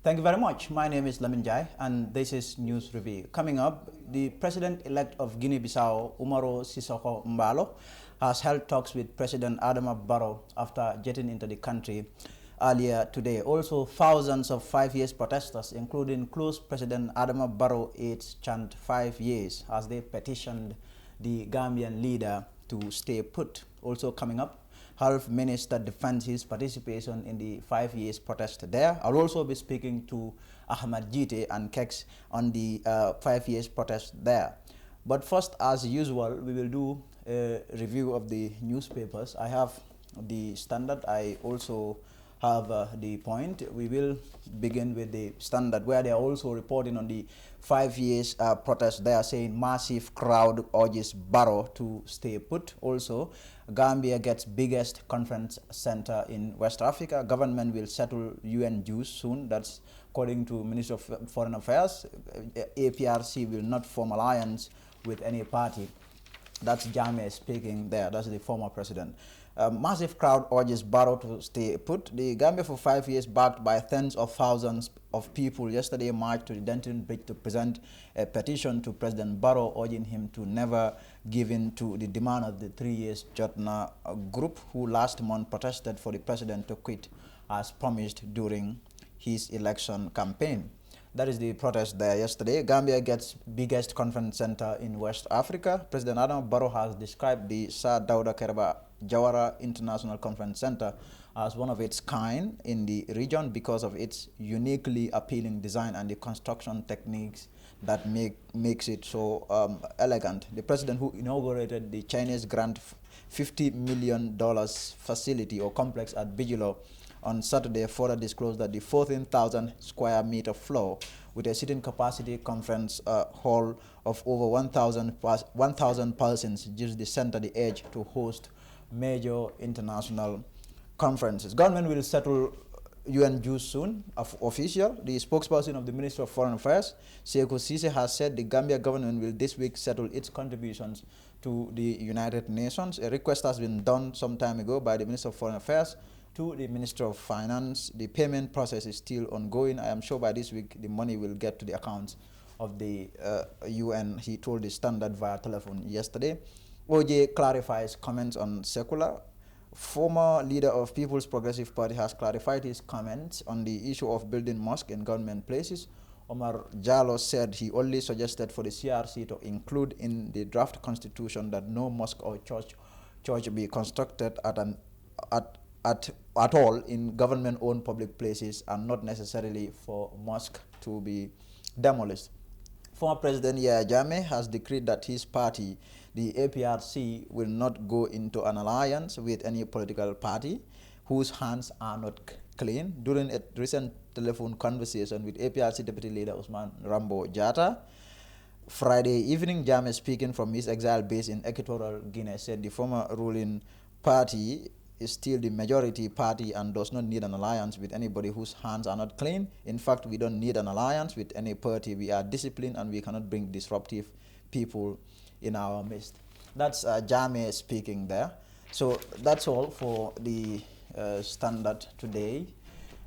Thank you very much. My name is Lamin Jai, and this is News Review. Coming up, the President-elect of Guinea-Bissau, Umaro Sissoco Mbalo, has held talks with President Adama Barrow after jetting into the country earlier today. Also, thousands of 5 years protesters, including close President Adama Barrow aides, chant 5 years as they petitioned the Gambian leader to stay put. Also coming up, Health Minister defends his participation in the 5 years protest there. I'll also be speaking to Ahmad Jite and Keks on the 5 years protest there. But first, as usual, we will do a review of the newspapers. I have the Standard. I also have the Point. We will begin with the Standard, where they are also reporting on the 5 years protest. They are saying massive crowd urges Barrow to stay put. Also, Gambia gets biggest conference center in West Africa. Government will settle UN dues soon. That's according to Minister of Foreign Affairs. APRC will not form alliance with any party. That's Jammeh speaking there. That's the former president. Massive crowd urges Barrow to stay put. The Gambia for 5 years, backed by tens of thousands of people, yesterday marched to the Denton Bridge to present a petition to President Barrow, urging him to never give in to the demand of the 3 years Jotna group, who last month protested for the president to quit as promised during his election campaign. That is the protest there yesterday. Gambia gets biggest conference center in West Africa. President Adam Barrow has described the Sir Dawda Kairaba Jawara International Conference Center as one of its kind in the region because of its uniquely appealing design and the construction techniques that makes it so elegant. The president, who inaugurated the Chinese grant $50 million facility or complex at Bijilo on Saturday, further disclosed that the 14,000 square meter floor with a sitting capacity conference hall of over 1,000 persons gives the center the edge to host major international conferences. Government will settle UN dues soon. Official, the spokesperson of the Ministry of Foreign Affairs, Sekou Cisse, has said the Gambia government will this week settle its contributions to the United Nations. A request has been done some time ago by the Minister of Foreign Affairs to the Minister of Finance. The payment process is still ongoing. I am sure by this week the money will get to the accounts of the UN, he told the Standard via telephone yesterday. OJ clarifies comments on secular. Former leader of People's Progressive Party has clarified his comments on the issue of building mosque in government places. Omar Jallo said he only suggested for the CRC to include in the draft constitution that no mosque or church be constructed at all in government-owned public places, and not necessarily for mosque to be demolished. Former President Yahya Jammeh has decreed that his party, the APRC, will not go into an alliance with any political party whose hands are not clean. During a recent telephone conversation with APRC Deputy Leader Usman Rambo Jatta Friday evening, Jammeh, speaking from his exile base in Equatorial Guinea, said the former ruling party is still the majority party and does not need an alliance with anybody whose hands are not clean. In fact, we don't need an alliance with any party. We are disciplined and we cannot bring disruptive people in our midst. That's Jammeh speaking there. So that's all for the Standard today.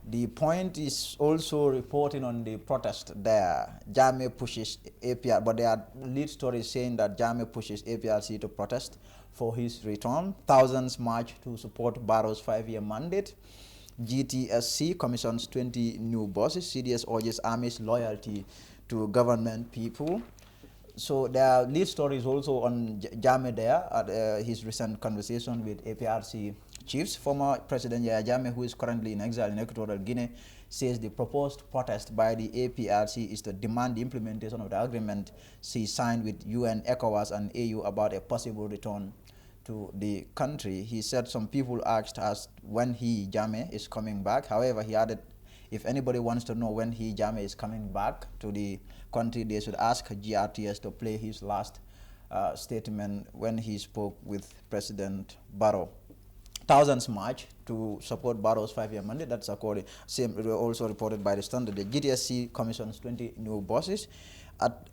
The Point is also reporting on the protest there. Jammeh pushes APR, but there are lead stories saying that Jammeh pushes APRC to protest for his return. Thousands march to support Barrow's 5-year mandate. GTSC commissions 20 new buses. CDS urges army's loyalty to government people. So there are lead stories also on Jammeh there at his recent conversation with APRC chiefs. Former President Yahya Jammeh, who is currently in exile in Equatorial Guinea, says the proposed protest by the APRC is to demand the implementation of the agreement she signed with UN, ECOWAS, and AU about a possible return to the country. He said some people asked us when Jammeh, is coming back. However, he added, if anybody wants to know when Jammeh is coming back to the country, they should ask GRTS to play his last statement when he spoke with President Barrow. Thousands march to support Barrow's 5-year mandate. That's according, also reported by the Standard. The GTSC commissions 20 new buses.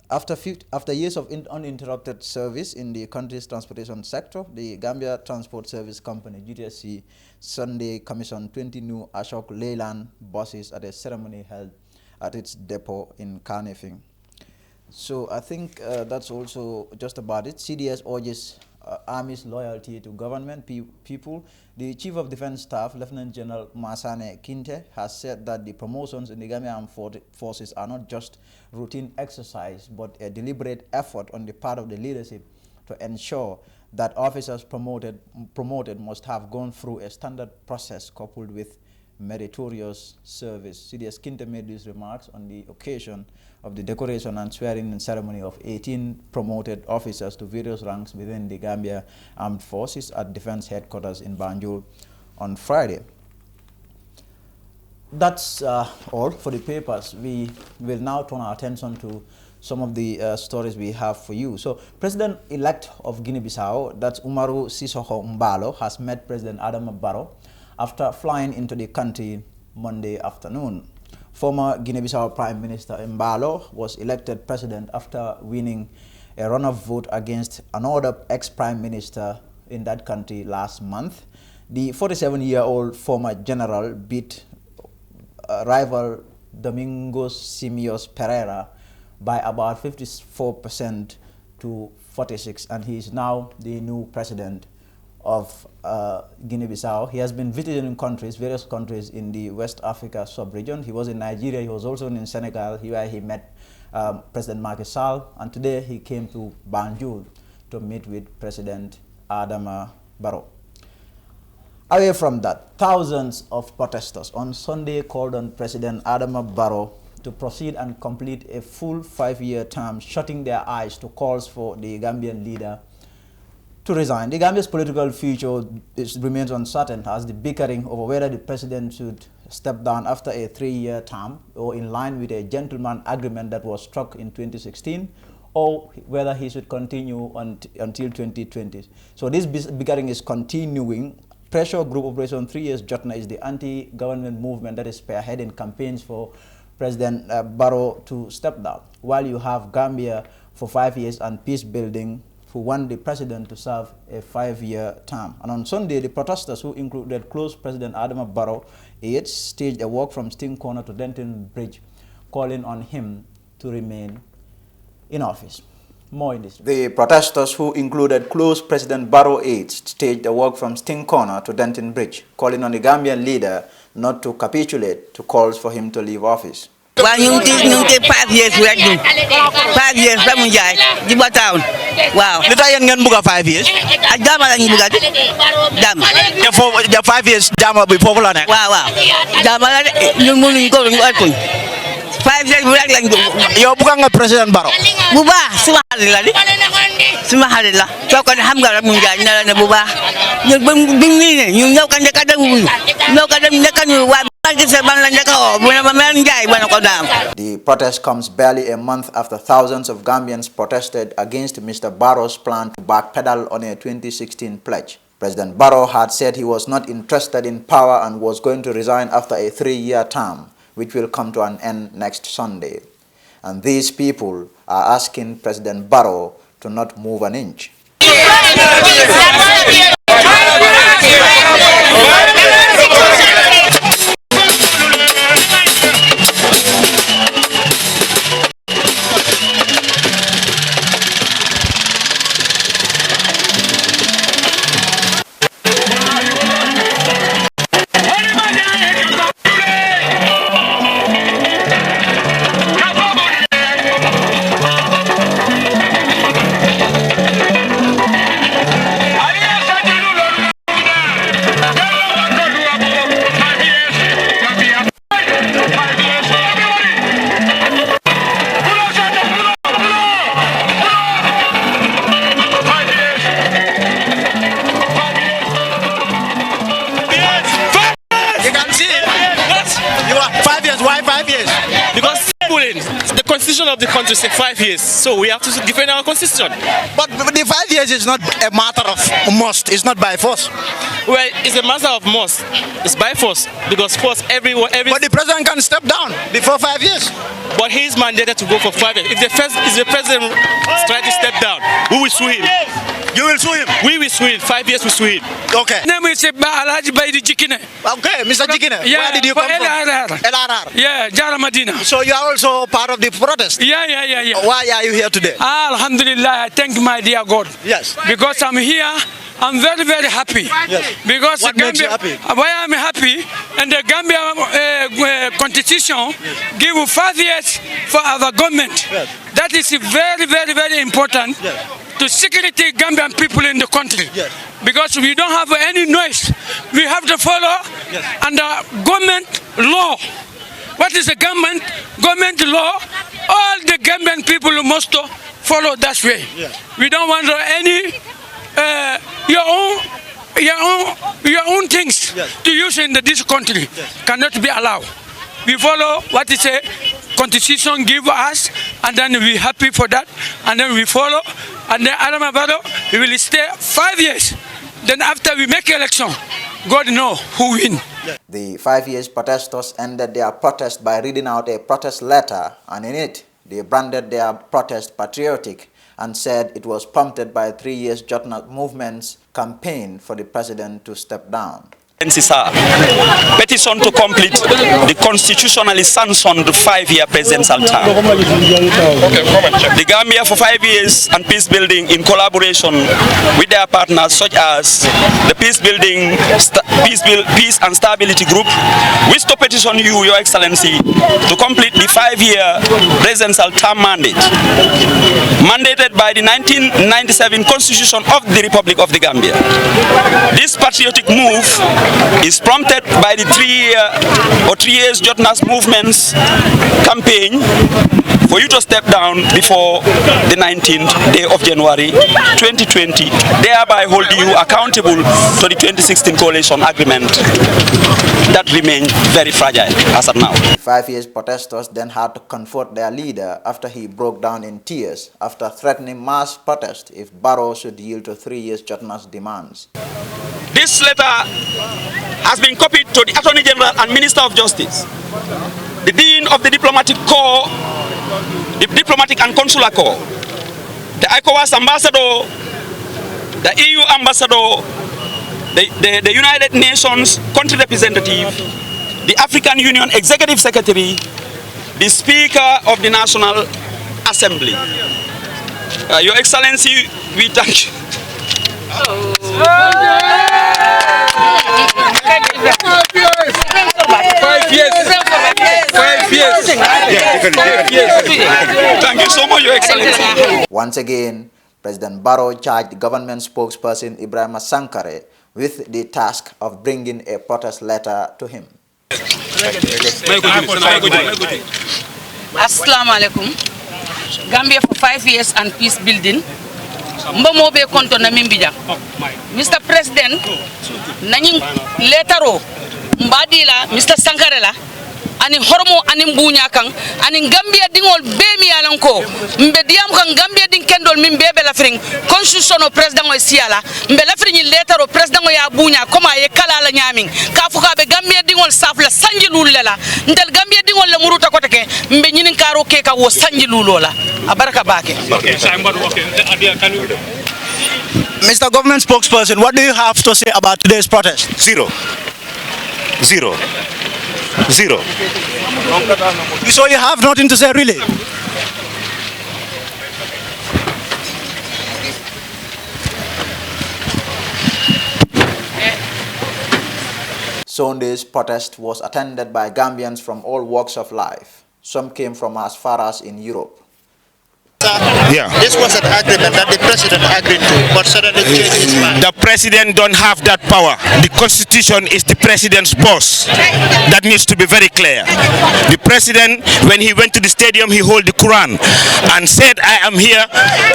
After years of uninterrupted service in the country's transportation sector, the Gambia Transport Service Company, GTSC, Sunday commissioned 20 new Ashok Leyland buses at a ceremony held at its depot in Carnifing. So I think that's also just about it. CDS urges Army's loyalty to government people. The Chief of Defense Staff, Lieutenant General Masane Kinte, has said that the promotions in the Gambia Armed Forces are not just routine exercise, but a deliberate effort on the part of the leadership to ensure that officers promoted must have gone through a standard process coupled with meritorious service. CDS Kinte made these remarks on the occasion of the decoration and swearing-in ceremony of 18 promoted officers to various ranks within the Gambia Armed Forces at Defense Headquarters in Banjul on Friday. That's all for the papers. We will now turn our attention to some of the stories we have for you. So, President-elect of Guinea-Bissau, that's Umaru Sissoco Embalo, has met President Adama Barrow after flying into the country Monday afternoon. Former Guinea-Bissau Prime Minister Embalo was elected president after winning a runoff vote against another ex-prime minister in that country last month. The 47-year-old former general beat rival Domingos Simios Pereira by about 54% to 46%, and he is now the new president of Guinea-Bissau. He has been visiting various countries in the West Africa sub-region. He was in Nigeria, he was also in Senegal, where he met President Macky Sall, and today he came to Banjul to meet with President Adama Barrow. Away from that, thousands of protesters on Sunday called on President Adama Barrow to proceed and complete a full 5-year term, shutting their eyes to calls for the Gambian leader to resign. The Gambia's political future remains uncertain as the bickering over whether the president should step down after a 3-year term or in line with a gentleman agreement that was struck in 2016, or whether he should continue until 2020. So this bickering is continuing. Pressure Group Operation 3 Years Jotna is the anti-government movement that is spearheading campaigns for President Barrow to step down, while you have Gambia for 5 years and Peace Building who want the president to serve a 5-year term. And on Sunday, the protesters, who included close President Adama Barrow, staged a walk from Sting Corner to Denton Bridge, calling on him to remain in office. More in this. The protesters, who included close President Barrow aides, staged a walk from Sting Corner to Denton Bridge, calling on the Gambian leader not to capitulate to calls for him to leave office. Well, you take 5 years we do. 5 years Lamin Jai, Jiba Town. Wow. Lita yen ngeen buga 5 years. Jama lañu buga Jama. The 5 years jama bi fofu la nek. Waaw. Jama la ñu mënuñ ko ñu atuñ. 5 years bu rek lañ Yow buga nga président Barrow. Bu baax suma xarit la di. Suma xarit la. Soo ko xam nga Lamin Jai na la bu baax. Ñu bi ni ñu ñëw kan ka dem wuñu. Ñëw ka dem nekk ñu waa The protest comes barely a month after thousands of Gambians protested against Mr. Barrow's plan to backpedal on a 2016 pledge. President Barrow had said he was not interested in power and was going to resign after a 3-year term, which will come to an end next Sunday. And these people are asking President Barrow to not move an inch. The constitution of the country says 5 years, so we have to defend our constitution. But the 5 years is not a matter of must, it's not by force. Well, it's a matter of must. It's by force, because force every. But the president can step down before 5 years. But he is mandated to go for 5 years. If the president is trying to step down, we will sue him. You will sue him? We will sue it. 5 years we sue it. Okay. Name is Alhaji Baidi Jikine. Okay, Mr. Jikine, Yeah, where did you for come from? LRR. LRR. Yeah, Jara Madina. So you are also part of the protest? Yeah. Why are you here today? Alhamdulillah, I thank my dear God. Yes. Because I'm here, I'm very, very happy. Yes. Because What makes you happy? Why I'm happy, and the Gambia constitution give 5 years for our government. Yes. That is very, very, very important to security Gambian people in the country. Yes. Because we don't have any noise. We have to follow under government law. What is the government law? All the Gambian people must follow that way. Yes. We don't want any your own things to use in this country. Cannot be allowed. We follow what is a constitution give us, and then we happy for that, and then we follow, and then Adama Barrow, we will stay 5 years. Then after we make election, God know who win. The 5 years protesters ended their protest by reading out a protest letter, and in it, they branded their protest patriotic and said it was prompted by 3 years Jotnak movement's campaign for the president to step down. Petition to complete the constitutionally sanctioned 5-year presidential term. The Gambia for 5 years and peace building in collaboration with their partners such as the Peace and Stability Group, wish to petition you, Your Excellency, to complete the 5-year presidential term mandate mandated by the 1997 Constitution of the Republic of the Gambia. This patriotic move is prompted by the 3 years Jotnas movement's campaign for you to step down before the 19th day of January 2020, thereby holding you accountable to the 2016 coalition agreement that remains very fragile as of now. 5 years protesters then had to comfort their leader after he broke down in tears after threatening mass protest if Barrow should yield to 3 years Jotnas demands. This letter has been copied to the Attorney General and Minister of Justice, the Dean of the Diplomatic Corps, the Diplomatic and Consular Corps, the ECOWAS Ambassador, the EU Ambassador, the United Nations Country Representative, the African Union Executive Secretary, the Speaker of the National Assembly. Your Excellency, we thank you. Thank you so much, Your Excellency. Once again, President Barrow charged the government spokesperson Ibrahim Sankare with the task of bringing a protest letter to him. Assalamu alaikum. Gambia for 5 years and peace building. Mbomo be konto na mimbija. Mr. President, nani letaro mbadila Mr. Sankarela ani hormo ani mbunya kan ani Gambia dingol be mi alanko mbe diam kan Gambia din kendol min bebe la fring constitution o president o siala mbe la fring letaro president o ya bunya koma ye kala la nyamin ka fuka be Gambia dingol safla sanji lulela ndel Gambia dingol la muruta ko teke mbe nyinin karo ke ka wo sanji lulola abaraka bake. Mr. Government Spokesperson, what do you have to say about today's protest? Zero. So you have nothing to say, really? Sunday's protest was attended by Gambians from all walks of life. Some came from as far as in Europe. Yeah. This was an agreement that the president agreed to, but suddenly changed his mind. The president don't have that power. The constitution is the president's boss. That needs to be very clear. The president, when he went to the stadium, he held the Quran and said, I am here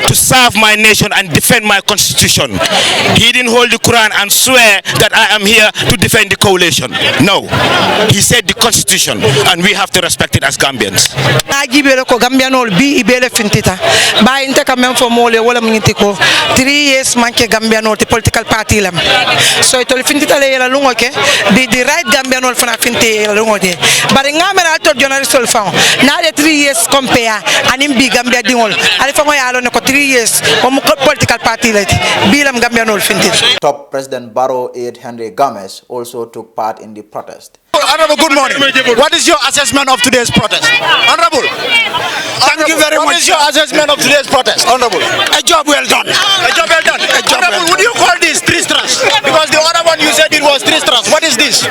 to serve my nation and defend my constitution. He didn't hold the Quran and swear that I am here to defend the coalition. No. He said the constitution, and we have to respect it as Gambians. ba inte quand même fo mole wala mnyiti ko 3 years manke Gambian te political party lam so to finti tale yela lungo ke di right Gambian fana finti yela lungo de bare ngamera to journalist sol fa na de 3 years compare anim bi Gambia dingol ali fa ngoy alo ne ko 3 years mo political party lati bilam Gambian finti. Top President Barrow aide Henry Gomez also took part in the protest. Honorable, good morning. What is your assessment of today's protest? Honorable. Thank you very much. What is your assessment of today's protest? Honorable. A job well done. A job well done. Honorable, would you call this tristras? Because the other one you said it was tristras. What is this?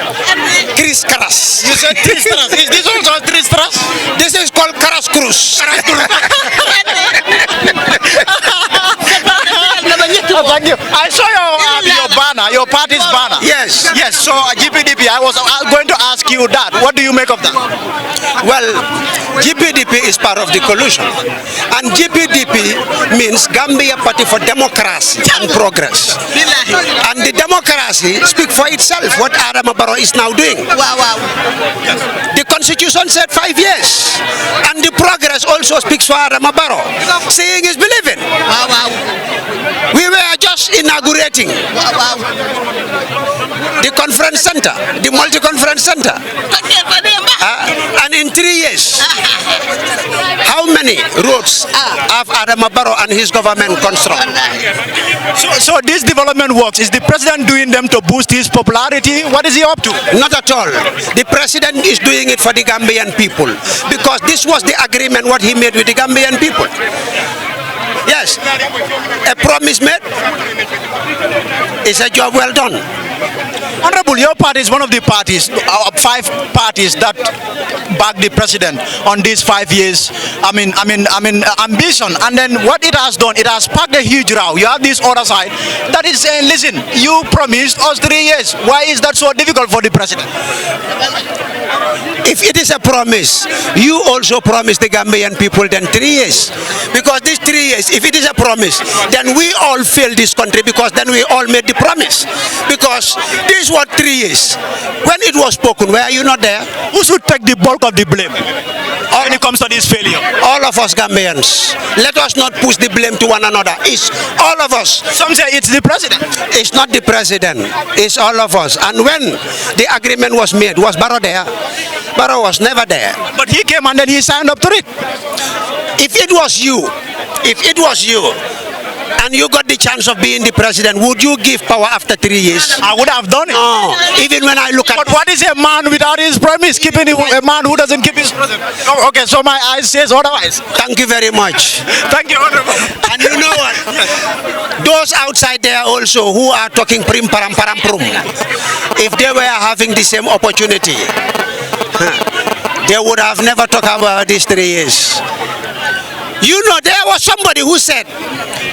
Chris Karas. You said tristras. Is this also tristras? This is called Karas Cruz. Thank you. I saw your banner, your party's banner. Yes. Yes. So GPDP, I was going to ask you that. What do you make of that? Well, GPDP is part of the coalition, and GPDP means Gambia Party for Democracy and Progress. And the democracy speaks for itself, what Adama Barrow is now doing. Wow. The constitution said 5 years, and the progress also speaks for Adama Barrow. Saying is believing. Wow. We were just inaugurating the conference center, the multi-conference center. And in 3 years, how many roads have Adama Barrow and his government constructed? So this development works. Is the president doing them to boost his popularity? What is he up to? Not at all. The president is doing it for the Gambian people, because this was the agreement what he made with the Gambian people. Yes, a promise made is a job well done. Honorable, your party is one of the parties, 5 parties that back the president on these 5 years. Ambition. And then what it has done, it has sparked a huge row. You have this other side that is saying, listen, you promised us 3 years. Why is that so difficult for the president? If it is a promise, you also promise the Gambian people then 3 years. Because these 3 years, if it is a promise, then we all fail this country, because then we all made the promise. Because this was 3 years. When it was spoken, were you not there? Who should take the bulk of the blame when it comes to this failure? All of us Gambians. Let us not push the blame to one another. It's all of us. Some say it's the president. It's not the president. It's all of us. And when the agreement was made, was Barrow there? Barrow was never there. But he came and then he signed up to it. If it was you, and you got the chance of being the president, would you give power after 3 years? I would have done it. No. Even when I look at... But what is a man without his promise? Keeping a man who doesn't keep his promise. Oh, okay, so my eyes says otherwise. Thank you very much. Thank you, Honorable. And you know what? Those outside there also who are talking prim param param prum, if they were having the same opportunity, they would have never talked about these 3 years. You know, there was somebody who said,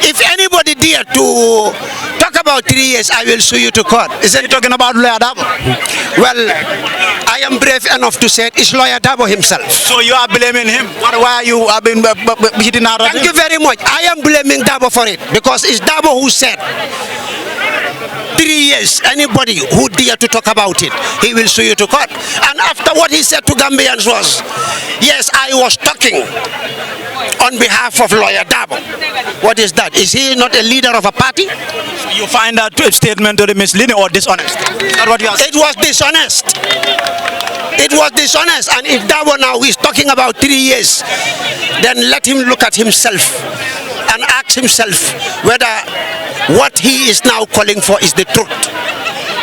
if anybody dare to talk about 3 years, I will sue you to court. Isn't he talking about Lawyer Dabo? Well, I am brave enough to say it's Lawyer Dabo himself. So you are blaming him? Why you have been hitting out of him? Thank you very much. I am blaming Dabo for it, because it's Dabo who said 3 years, anybody who dare to talk about it, he will sue you to court. And after what he said to Gambians was, yes, I was talking on behalf of Lawyer Dabo. What is that? Is he not a leader of a party? You find that statement to be misleading or dishonest? Is that what you are saying? It was dishonest. It was dishonest. And if Dabo now is talking about 3 years, then let him look at himself and ask himself whether what he is now calling for is the truth.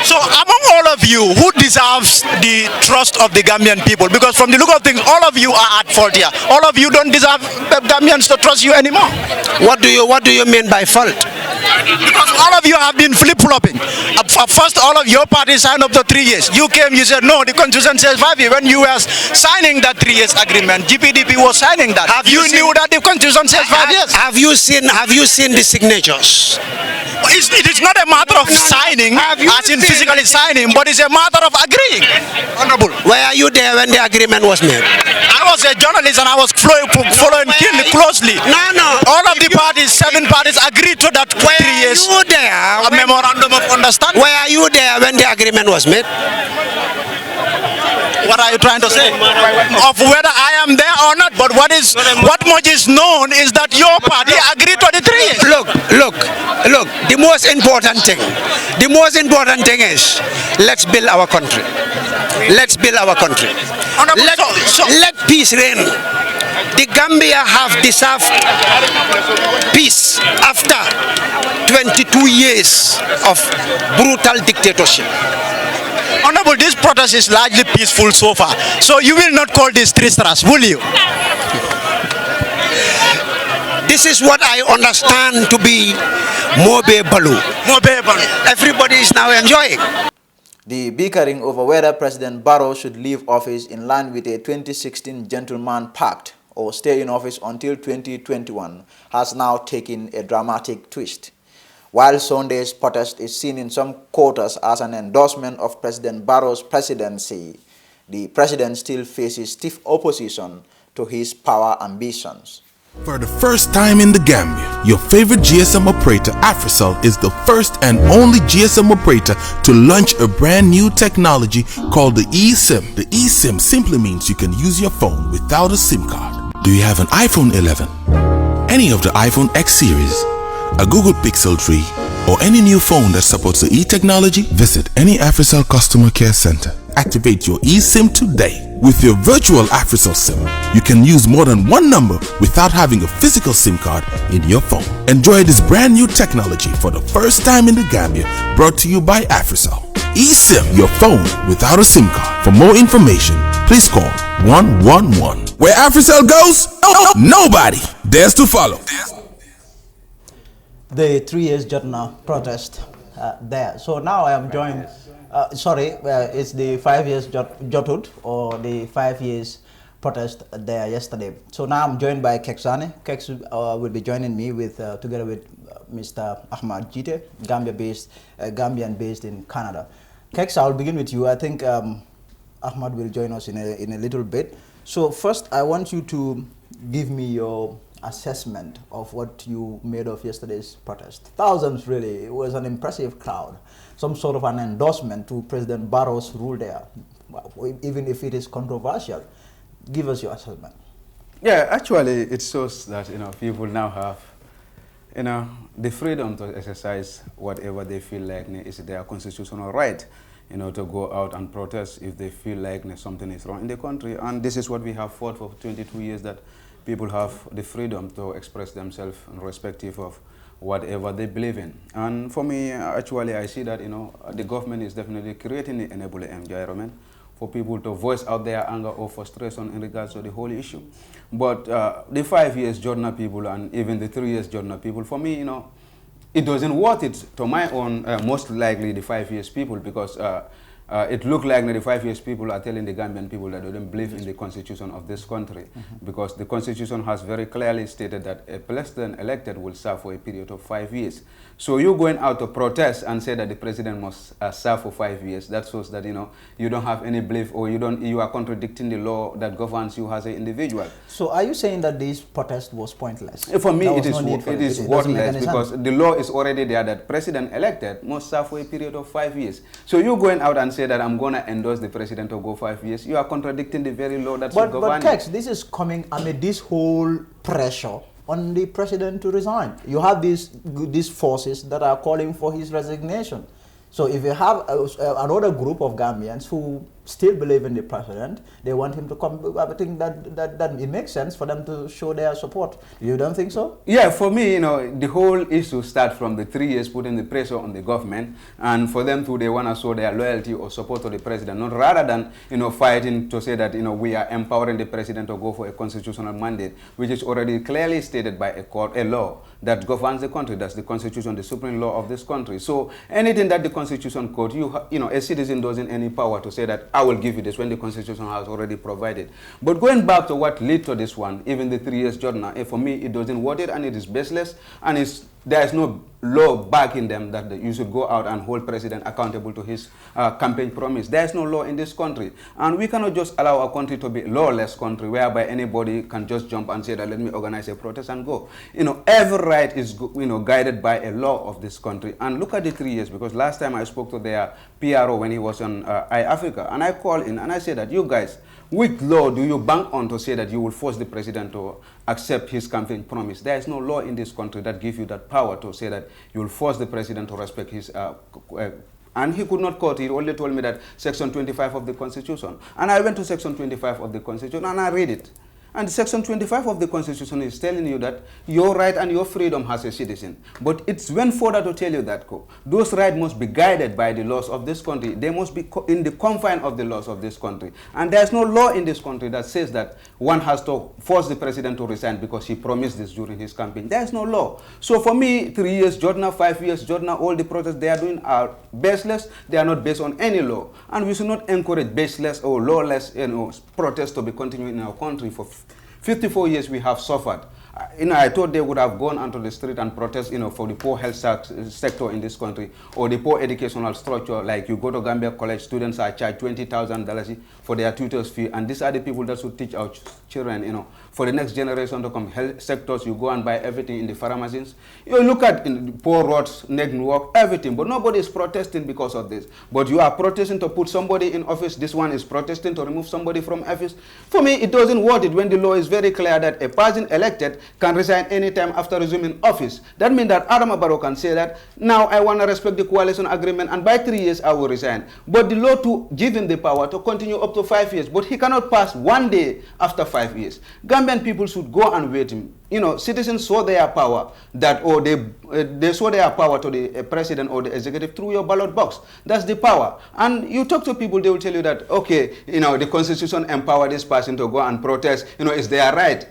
So among all of you, who deserves the trust of the Gambian people? Because from the look of things, all of you are at fault here. All of you don't deserve the Gambians to trust you anymore. What do you mean by fault? Because all of you have been flip-flopping. First, all of your parties signed up to 3 years. You came, you said, no, the constitution says 5 years. When you were signing that 3 years agreement, GPDP was signing that. You knew that the constitution says 5 years. Have you seen the signatures? It is not a matter of signing, as in physically signing, but it's a matter of agreeing. Honorable. Were you there when the agreement was made? I was a journalist and I was following closely. No. All of the parties, 7 parties, agreed to that 3 years. Were you there? A memorandum of understanding. Were you there when the agreement was made? What are you trying to say? Of whether I am there or not. But what much is known is that your party agreed to the 3 years. Look. The most important thing is let's build our country. Let's build our country. Let peace reign. The Gambia have deserved peace after 22 years of brutal dictatorship. Honorable, this protest is largely peaceful so far. So you will not call this trespass, will you? This is what I understand to be Mobe Balu. Everybody is now enjoying. The bickering over whether President Barrow should leave office in line with a 2016 Gentleman Pact or stay in office until 2021 has now taken a dramatic twist. While Sunday's protest is seen in some quarters as an endorsement of President Barrow's presidency, the president still faces stiff opposition to his power ambitions. For the first time in the Gambia, your favorite GSM operator, Africell, is the first and only GSM operator to launch a brand new technology called the eSIM. The eSIM simply means you can use your phone without a SIM card. Do you have an iPhone 11, any of the iPhone X series, a Google Pixel 3, or any new phone that supports the e-technology? Visit any Africell customer care center. Activate your eSIM today. With your virtual Africell SIM, you can use more than one number without having a physical SIM card in your phone. Enjoy this brand new technology for the first time in the Gambia, brought to you by Africell. eSIM, your phone without a SIM card. For more information, please call 111. Where Africell goes, nobody dares to follow. The 3 years Jotna protest there. So now I am joined, it's the 5 years Jotud or the 5 years protest there yesterday. So now I'm joined by Keksane. Keks will be joining me with together with Mr. Ahmad Jite, Gambian based in Canada. Keks, I'll begin with you. I think Ahmad will join us in a little bit. So first, I want you to give me your assessment of what you made of yesterday's protest. Thousands, really. It was an impressive crowd. Some sort of an endorsement to President Barrow's rule there, even if it is controversial. Give us your assessment. Yeah, actually, it shows that people now have the freedom to exercise whatever they feel like is their constitutional right. To go out and protest if they feel like something is wrong in the country. And this is what we have fought for 22 years, that people have the freedom to express themselves irrespective of whatever they believe in. And for me, actually, I see that the government is definitely creating the enabling environment for people to voice out their anger or frustration in regards to the whole issue. But the 5 years Jotna people and even the 3 years Jotna people, for me, it doesn't worth it to my own, most likely the 5 years people, because it looked like the 5 years people are telling the Gambian people that they don't believe in the constitution of this country, because the constitution has very clearly stated that a president elected will serve for a period of 5 years. So you're going out to protest and say that the president must serve for 5 years. That shows that you don't have any belief, or you are contradicting the law that governs you as an individual. So are you saying that this protest was pointless? For me, it is worthless, because the law is already there that president elected must serve for a period of 5 years. So you're going out and say that I'm going to endorse the president to go 5 years. You are contradicting the very law that's governing. But Kex, this is coming amid this whole pressure on the president to resign. You have these forces that are calling for his resignation. So if you have another group of Gambians who still believe in the president, they want him to come, I think that it makes sense for them to show their support. You don't think so? Yeah, for me, the whole issue starts from the 3 years putting the pressure on the government, and for them they want to show their loyalty or support to the president, not rather than, fighting to say that, we are empowering the president to go for a constitutional mandate, which is already clearly stated by a law that governs the country. That's the constitution, the supreme law of this country. So anything that the constitution code, a citizen doesn't any power to say that I will give you this when the constitution has already provided. But going back to what led to this one, even the 3 years Jotna, for me, it doesn't worth it, and it is baseless, and it's there is no law backing them that you should go out and hold president accountable to his campaign promise. There is no law in this country, and we cannot just allow our country to be a lawless country whereby anybody can just jump and say that let me organize a protest and go. Every right is guided by a law of this country. And look at the 3 years, because last time I spoke to their PRO when he was on iAfrica, and I called in and I said that, you guys, which law do you bank on to say that you will force the president to accept his campaign promise? There is no law in this country that gives you that power to say that you will force the president to respect his and he could not quote. He only told me that Section 25 of the Constitution. And I went to Section 25 of the Constitution and I read it. And Section 25 of the Constitution is telling you that your right and your freedom as a citizen. But it's went further to tell you that those rights must be guided by the laws of this country. They must be in the confine of the laws of this country. And there's no law in this country that says that one has to force the president to resign because he promised this during his campaign. There's no law. So for me, 3 years, Jordan, 5 years, Jordan, all the protests they are doing are baseless. They are not based on any law. And we should not encourage baseless or lawless protests to be continuing in our country. For 54 years we have suffered. I thought they would have gone onto the street and protest, for the poor health sector in this country, or the poor educational structure. Like you go to Gambia College, students are charged $20,000 for their tutor's fee, and these are the people that should teach our children, for the next generation to come. Health sectors, you go and buy everything in the pharmacies. You look at poor roads, network, everything, but nobody is protesting because of this. But you are protesting to put somebody in office. This one is protesting to remove somebody from office. For me, it doesn't worth it when the law is very clear that a person elected can resign anytime after resuming office. That means that Adama Barrow can say that, now I want to respect the coalition agreement and by 3 years I will resign. But the law to give him the power to continue up to 5 years, but he cannot pass one day after 5 years. Gambian people should go and wait him. Citizens saw their power or they saw their power to the president or the executive through your ballot box. That's the power. And you talk to people, they will tell you that, okay, the Constitution empowered this person to go and protest, it's their right.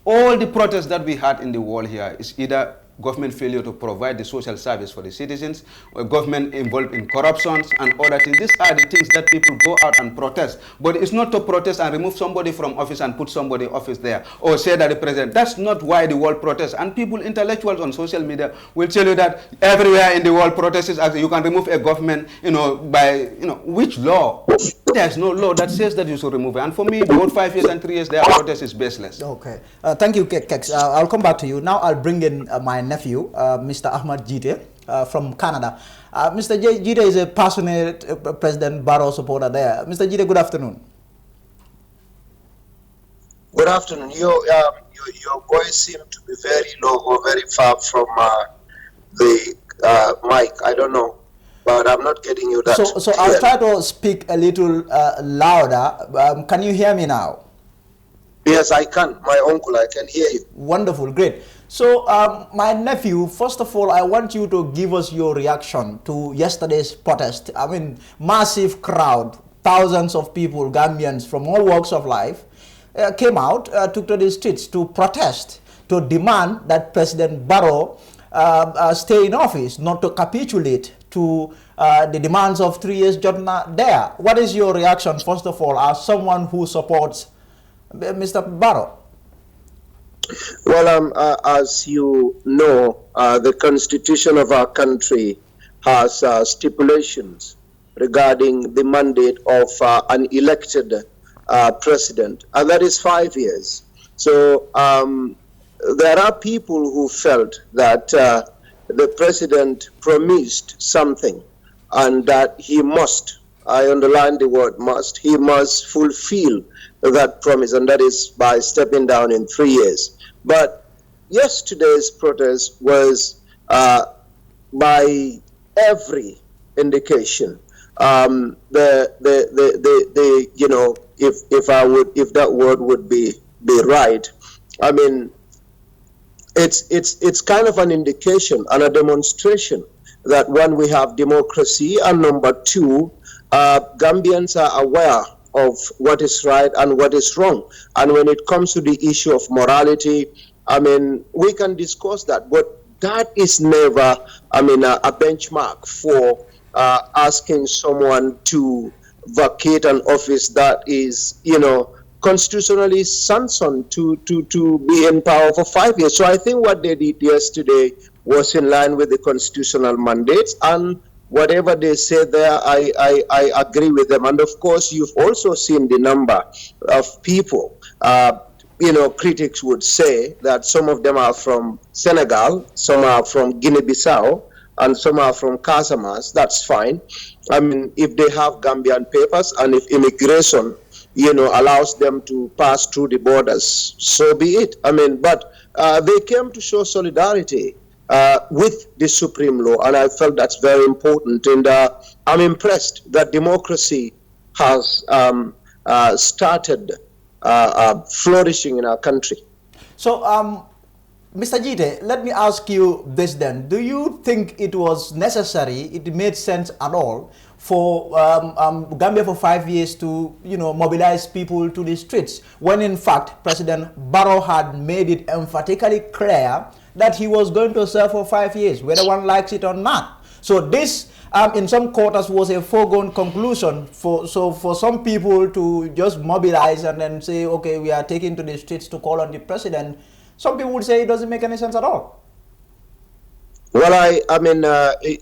All the protests that we had in the world here is either government failure to provide the social service for the citizens, or government involved in corruptions and other things. These are the things that people go out and protest. But it's not to protest and remove somebody from office and put somebody in office there, or say that the president. That's not why the world protests. And people, intellectuals on social media, will tell you that everywhere in the world protests is you can remove a government, by, which law? There's no law that says that you should remove it. And for me, both 5 years and 3 years, their protest is baseless. Okay. Thank you, Kex. I'll come back to you. Now I'll bring in my nephew, Mr. Ahmad Jite from Canada. Mr. Jite is a passionate President Barrow supporter there. Mr. Jite, good afternoon. Good afternoon. Your voice seems to be very low or very far from the mic. I don't know, but I'm not getting you that. So I'll try to speak a little louder. Can you hear me now? Yes, I can. My uncle, I can hear you. Wonderful, great. So, my nephew, first of all, I want you to give us your reaction to yesterday's protest. I mean, massive crowd, thousands of people, Gambians from all walks of life, came out, took to the streets to protest, to demand that President Barrow stay in office, not to capitulate to the demands of 3 years Jotna there. What is your reaction, first of all, as someone who supports Mr. Barrow? Well, as you know, the constitution of our country has stipulations regarding the mandate of an elected president, and that is 5 years. So there are people who felt that the president promised something and that he must, I underline the word must, he must fulfill that promise, and that is by stepping down in 3 years. But yesterday's protest was, by every indication, if that word would be right, I mean, it's kind of an indication and a demonstration that, one, we have democracy, and number two, Gambians are aware of what is right and what is wrong. And when it comes to the issue of morality, I mean, we can discuss that, but that is never, I mean, a benchmark for asking someone to vacate an office that is, constitutionally sanctioned to be in power for 5 years. So I think what they did yesterday was in line with the constitutional mandates, and whatever they say there, I agree with them. And of course, you've also seen the number of people, critics would say that some of them are from Senegal, some are from Guinea-Bissau, and some are from Casamance. That's fine. I mean, if they have Gambian papers and if immigration, allows them to pass through the borders, so be it. I mean, but they came to show solidarity with the supreme law, and I felt that's very important. And I'm impressed that democracy has started flourishing in our country. So, Mr. Jite, let me ask you this then. Do you think it was necessary, it made sense at all, for Gambia for 5 years to, mobilize people to the streets, when in fact President Barrow had made it emphatically clear that he was going to serve for 5 years, whether one likes it or not? So this, in some quarters, was a foregone conclusion for some people to just mobilize and then say, okay, we are taking to the streets to call on the president. Some people would say it doesn't make any sense at all. Well, I mean,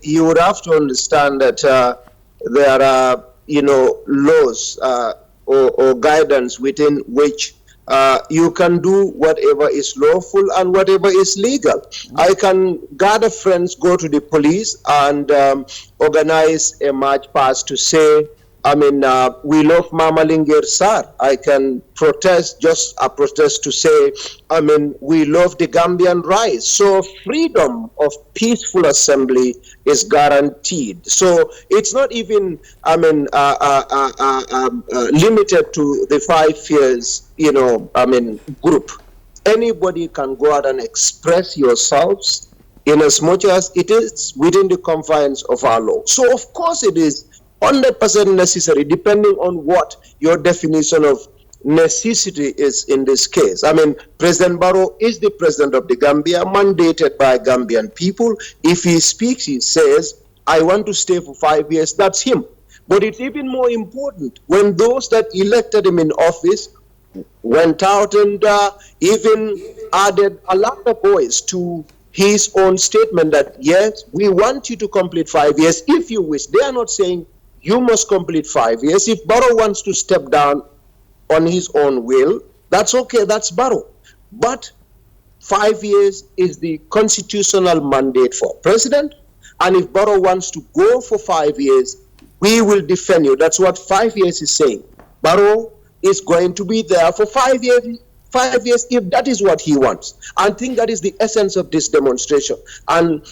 you would have to understand that there are, laws or guidance within which you can do whatever is lawful and whatever is legal. I can gather friends, go to the police, and organize a march past to say, we love Mama Lingir Sar. I can protest, just a protest to say, we love the Gambian rights. So freedom of peaceful assembly is guaranteed. So it's not even, limited to the 5 years, group. Anybody can go out and express yourselves in as much as it is within the confines of our law. So of course it is 100% necessary, depending on what your definition of necessity is in this case. President Barrow is the president of the Gambia, mandated by Gambian people. If he speaks, he says, I want to stay for 5 years, that's him. But it's even more important when those that elected him in office went out and even added a lot of voice to his own statement that, yes, we want you to complete 5 years if you wish. They are not saying you must complete 5 years. If Barrow wants to step down on his own will, that's okay, that's Barrow. But 5 years is the constitutional mandate for president. And if Barrow wants to go for 5 years, we will defend you. That's what 5 years is saying. Barrow is going to be there for 5 years. 5 years, if that is what he wants. I think that is the essence of this demonstration. And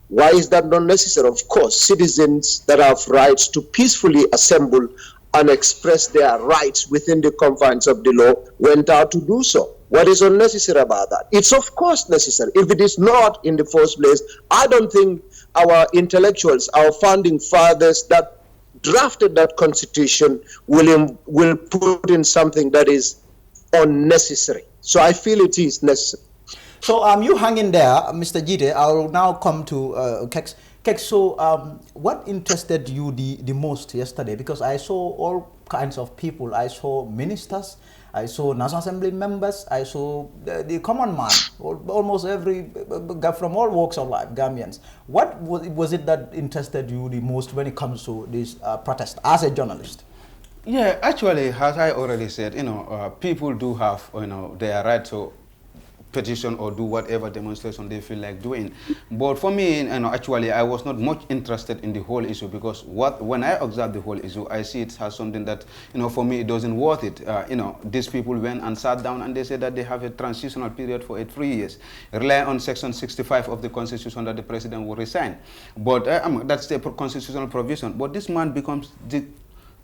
why is that not necessary? Of course, citizens that have rights to peacefully assemble and express their rights within the confines of the law went out to do so. What is unnecessary about that? It's of course necessary. If it is not in the first place, I don't think our intellectuals, our founding fathers that drafted that constitution will put in something that is unnecessary. So I feel it is necessary. So you hang in there, Mr. Jite. I will now come to Kex. Kex, so what interested you the most yesterday? Because I saw all kinds of people. I saw ministers, I saw National Assembly members, I saw the common man, almost every, from all walks of life, Gambians. What was it that interested you the most when it comes to this protest as a journalist? Yeah, actually, as I already said, people do have, their right to petition or do whatever demonstration they feel like doing. But for me, actually, I was not much interested in the whole issue, because when I observe the whole issue, I see it as something that, for me, it doesn't worth it. These people went and sat down and they said that they have a transitional period for 3 years, rely on Section 65 of the Constitution that the president will resign. But that's the constitutional provision. But this man becomes the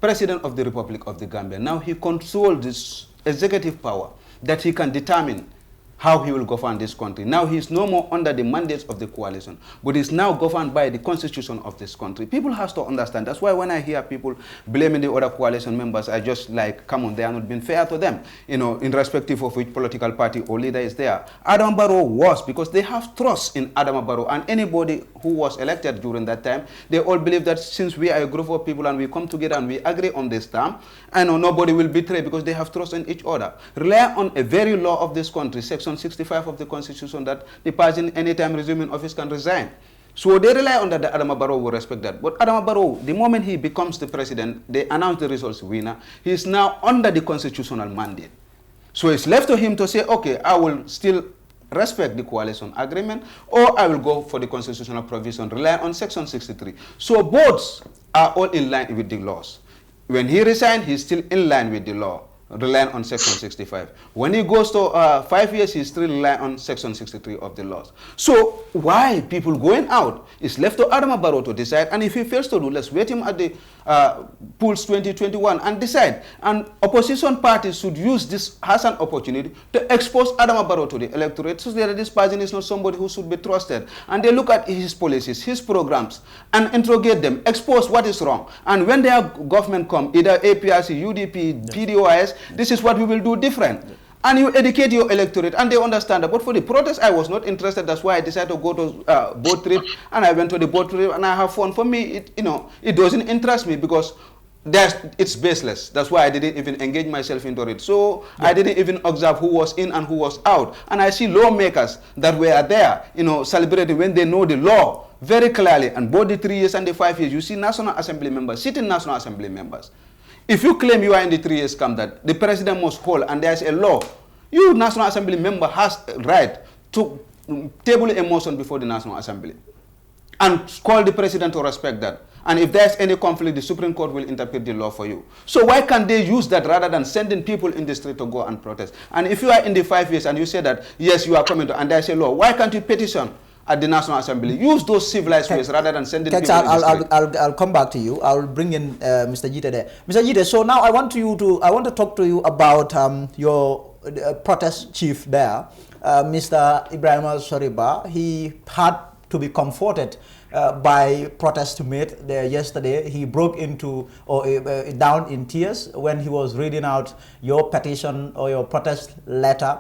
President of the Republic of the Gambia. Now he controls this executive power that he can determine how he will govern this country. Now he is no more under the mandates of the coalition, but is now governed by the constitution of this country. People have to understand. That's why when I hear people blaming the other coalition members, I just like, come on, they are not being fair to them, in respective of which political party or leader is there. Adama Barrow was, because they have trust in Adama Barrow, and anybody who was elected during that time, they all believe that since we are a group of people and we come together and we agree on this term, nobody will betray, because they have trust in each other. Rely on a very law of this country, Section section 65 of the Constitution that the person anytime resuming office can resign. So they rely on that Adama Barrow will respect that. But Adama Barrow, the moment he becomes the president, they announce the results winner, he is now under the constitutional mandate. So it's left to him to say, okay, I will still respect the coalition agreement, or I will go for the constitutional provision, rely on section 63. So both are all in line with the laws. When he resigned, he's still in line with the law, relying on section 65. When he goes to 5 years, he's still relying on section 63 of the laws. So why people going out is left to Adama Barrow to decide, and if he fails to do, let's wait him at the polls 2021 and decide. And opposition parties should use this as an opportunity to expose Adama Barrow to the electorate so that this person is not somebody who should be trusted. And they look at his policies, his programs, and interrogate them, expose what is wrong. And when their government come, either APRC, UDP, PDOIS, this is what we will do different. And you educate your electorate, and they understand that. But for the protest, I was not interested. That's why I decided to go to boat trip, and I went to the boat trip, and I have fun. For me, it doesn't interest me because it's baseless. That's why I didn't even engage myself into it. So I didn't even observe who was in and who was out. And I see lawmakers that were there, celebrating when they know the law very clearly. And both the 3 years and the 5 years, you see National Assembly members, sitting National Assembly members. If you claim you are in the 3 years camp that the president must hold and there's a law, you National Assembly member has a right to table a motion before the National Assembly and call the president to respect that. And if there's any conflict, the Supreme Court will interpret the law for you. So why can't they use that rather than sending people in the street to go and protest? And if you are in the 5 years and you say that, yes, you are coming to, and there's a law, why can't you petition at the National Assembly? Use those civilized ways rather than sending people in the street. I'll come back to you. I'll bring in Mr. Jite there. Mr. Jite, so now I want to talk to you about your protest chief there, Mr. Ibrahim Soriba. He had to be comforted by protest made there yesterday. He broke into down in tears when he was reading out your petition or your protest letter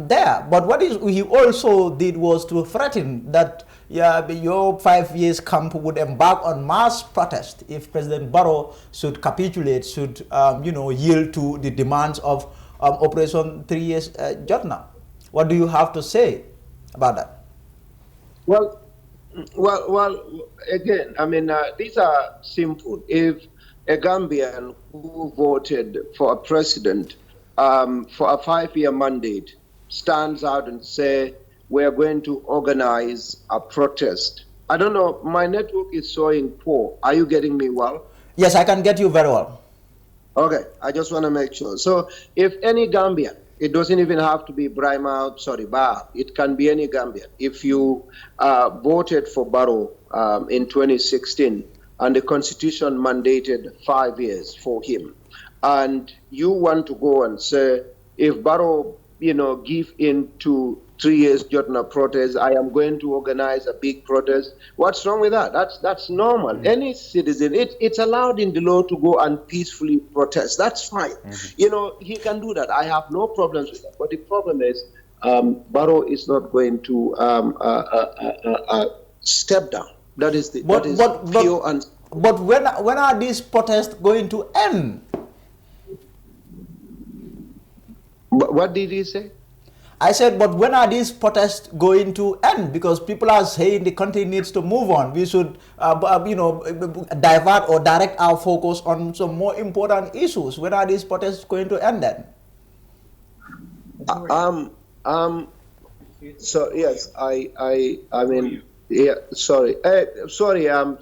there. But what he also did was to threaten that your 5 years camp would embark on mass protest if President Barrow should capitulate, should yield to the demands of Operation 3 Years Jotna. What do you have to say about that? Well, again, I mean, these are simple. If a Gambian who voted for a president for a 5-year mandate stands out and say, we're going to organize a protest. I don't know, my network is showing poor. Are you getting me well? Yes, I can get you very well. Okay, I just want to make sure. So if any Gambian, it doesn't even have to be Brahma, it can be any Gambian. If you voted for Barrow in 2016 and the Constitution mandated 5 years for him, and you want to go and say, if Barrow, give in to 3 years Jotna protest, I am going to organize a big protest. What's wrong with that? That's normal. Any citizen, it's allowed in the law to go and peacefully protest. That's fine. He can do that. I have no problems with that. But the problem is, Barrow is not going to step down. That is the pure and. But when are these protests going to end? What did he say? I said, but when are these protests going to end? Because people are saying the country needs to move on. We should, divert or direct our focus on some more important issues. When are these protests going to end then? So yes, I mean, yeah. Sorry.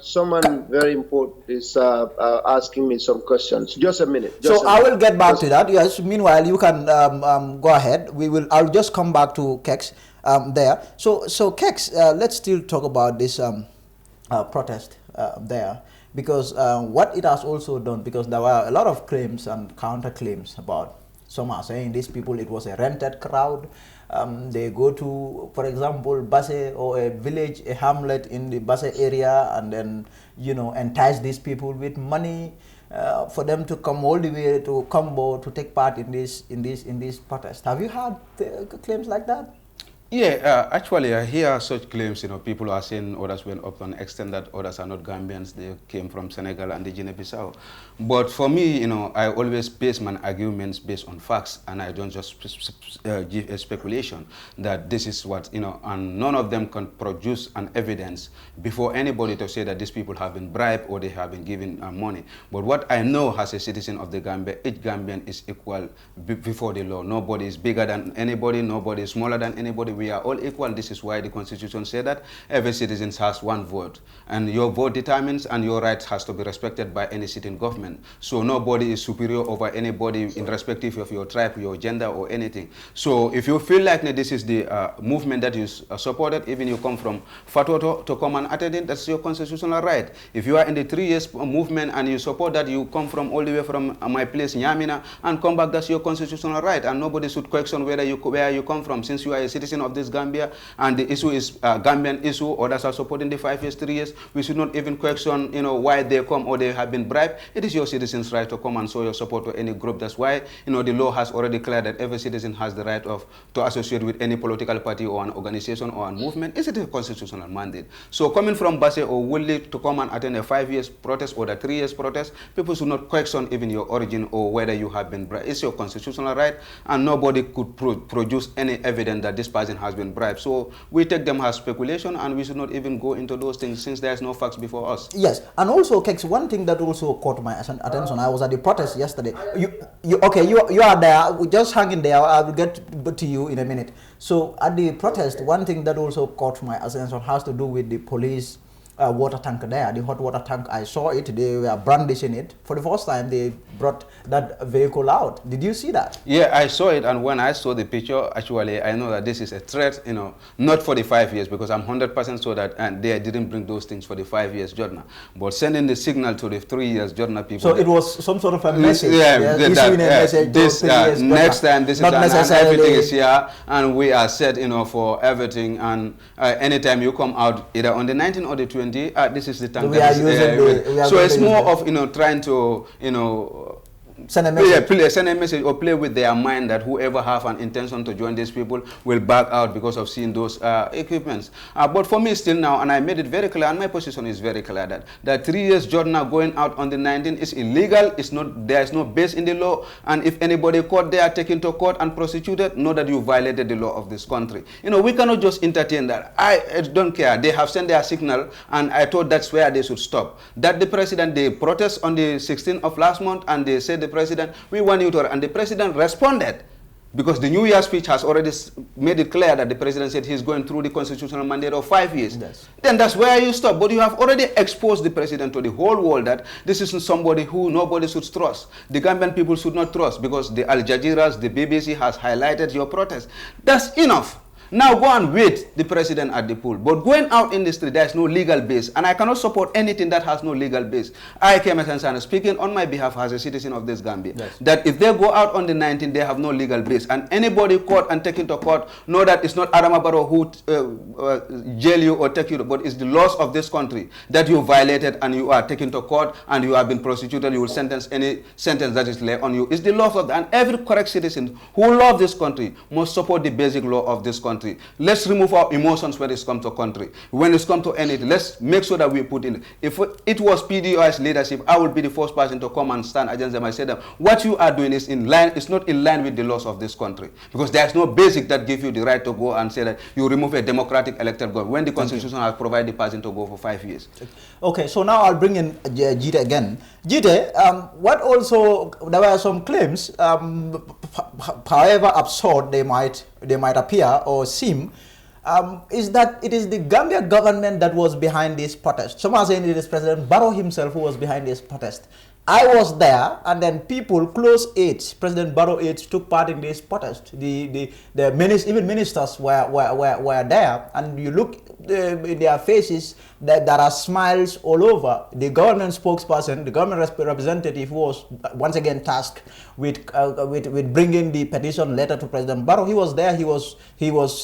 Someone very important is asking me some questions. Just a minute. I will get back to that. Yes. Meanwhile, you can go ahead. I'll just come back to Kex there. So Kex, let's still talk about this protest there, because what it has also done, because there were a lot of claims and counter claims about. Some are saying these people, it was a rented crowd. They go to, for example, Basse or a village, a hamlet in the Basse area, and then, entice these people with money for them to come all the way to Combo to take part in this protest. Have you heard claims like that? Yeah, actually, I hear such claims. People are saying others went up to an extent that others are not Gambians. They came from Senegal and the Guinea-Bissau. But for me, I always base my arguments based on facts, and I don't just give a speculation that this is what, and none of them can produce an evidence before anybody to say that these people have been bribed or they have been given money. But what I know as a citizen of the Gambia, each Gambian is equal before the law. Nobody is bigger than anybody, nobody is smaller than anybody. We are all equal. This is why the Constitution said that every citizen has one vote. And your vote determines, and your rights has to be respected by any sitting government. So nobody is superior over anybody in respective of your tribe, your gender, or anything. So if you feel like this is the movement that is supported, even you come from Fatoto to come and attend it, that's your constitutional right. If you are in the 3 years movement and you support that, you come from all the way from my place, Nyamina, and come back, that's your constitutional right. And nobody should question where you come from, since you are a citizen of this Gambia, and the issue is Gambian issue. Others are supporting the 5 years, 3 years. We should not even question, why they come or they have been bribed. It is your citizens' right to come and show your support to any group. That's why, the law has already declared that every citizen has the right to associate with any political party or an organization or a movement. It's a constitutional mandate. So coming from Basse or Woodley to come and attend a 5 years protest or the 3 years protest, people should not question even your origin or whether you have been bribed. It's your constitutional right, and nobody could produce any evidence that this person has been bribed. So we take them as speculation, and we should not even go into those things since there's no facts before us. Yes, and also, Kex, one thing that also caught my attention, I was at the protest yesterday. You are there, just hanging there, I will get to you in a minute. So at the protest, one thing that also caught my attention has to do with the police water tank there, the hot water tank. I saw it, they were brandishing it. For the first time, they brought that vehicle out. Did you see that? Yeah, I saw it, and when I saw the picture, actually, I know that this is a threat, not for the 5 years, because I'm 100% sure that they didn't bring those things for the 5 years, Jordan, but sending the signal to the 3 years, Jordan people. So it was some sort of a message. Issuing a message this, next time, this not is and everything is here, and we are set, for everything, and anytime you come out, either on the 19th or the 20th, this is the time. So it's more of trying to send a message. Send a message or play with their mind that whoever have an intention to join these people will back out because of seeing those equipments. But for me still now, and I made it very clear, and my position is very clear, that 3 years Jordan going out on the 19th is illegal. It's not, there is no base in the law, and if anybody caught there, taken to court and prosecuted, know that you violated the law of this country. We cannot just entertain that. I don't care. They have sent their signal, and I thought that's where they should stop. That the president, they protest on the 16th of last month, and they said the president, we want you to, and the president responded, because the New Year speech has already made it clear that the president said he's going through the constitutional mandate of 5 years. Yes. Then that's where you stop. But you have already exposed the president to the whole world that this isn't somebody who nobody should trust. The Gambian people should not trust, because the Al Jazeera, the BBC has highlighted your protest. That's enough. Now go and wait the president at the pool. But going out in the street, there is no legal base. And I cannot support anything that has no legal base. I came and speaking on my behalf as a citizen of this Gambia, that if they go out on the 19th, they have no legal base. And anybody caught and taken to court, know that it's not Adama Barrow who jail you or take you, but it's the laws of this country that you violated, and you are taken to court and you have been prosecuted. You will sentence any sentence that is laid on you. It's the laws of that. And every correct citizen who loves this country must support the basic law of this country. Let's remove our emotions when it's come to country. When it's come to anything, let's make sure that we put in. If it was PDOI's leadership, I would be the first person to come and stand against them. I said that what you are doing is in line, it's not in line with the laws of this country. Because there's no basic that gives you the right to go and say that you remove a democratic elected government when the constitution has provided the person to go for 5 years. Okay, so now I'll bring in Jite again. Jite, what also, there were some claims, however absurd they might appear or seem, is that it is the Gambia government that was behind this protest. Some are saying it is President Barrow himself who was behind this protest. I was there, and then people, close aides, President Barrow aides, took part in this protest. Even ministers were there, and you look in their faces there are smiles all over. The government spokesperson, the government representative, was once again tasked with bringing the petition letter to President Barrow. He was there. He was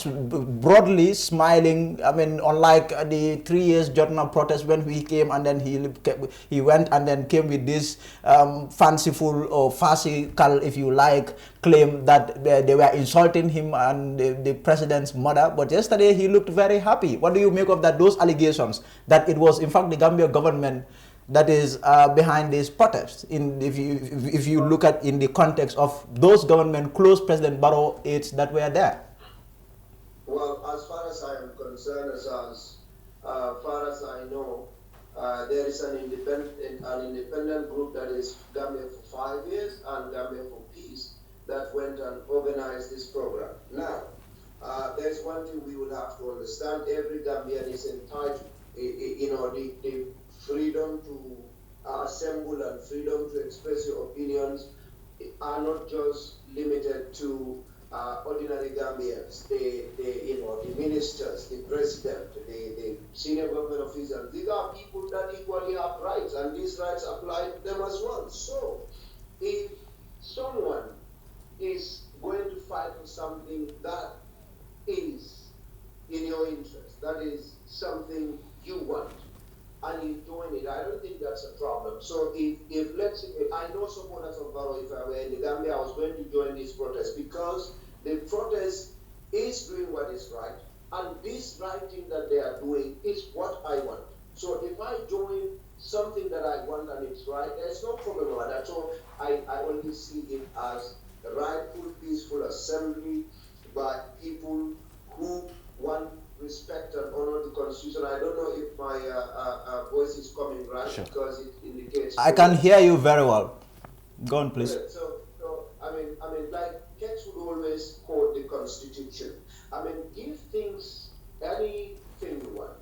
broadly smiling. I mean, unlike the 3 years Jordan protest when he came and then he went and then came with this fanciful or farcical, if you like, claim that they were insulting him and the president's mother. But yesterday he looked very happy. What do you make of that? Those allegations that it was in fact the Gambia government that is behind these protests. If you look at in the context of those government close President Barrow aides that were there. Well, as far as I am concerned, as far as I know, there is an independent group that is Gambia for 5 years and Gambia for Peace that went and organized this program. Now, there's one thing we would have to understand. Every Gambian is entitled, the freedom to assemble and freedom to express your opinions are not just limited to ordinary Gambians, the ministers, the president, the senior government officials. These are people that equally have rights, and these rights apply to them as well. So, if someone is going to fight for something that is in your interest, that is something you want, and you doing it, I don't think that's a problem. So if let's say, I know supporters of Barrow, if I were in the Gambia, I was going to join this protest because the protest is doing what is right, and this right thing that they are doing is what I want. So if I join something that I want and it's right, there's no problem with that. So I only see it as a rightful, peaceful assembly by people who want respect and honor the Constitution. I don't know if my voice is coming right, sure, because it indicates. I can hear you very well. Go on, please. So I mean, like Kex would always quote the Constitution. I mean, give things anything you want,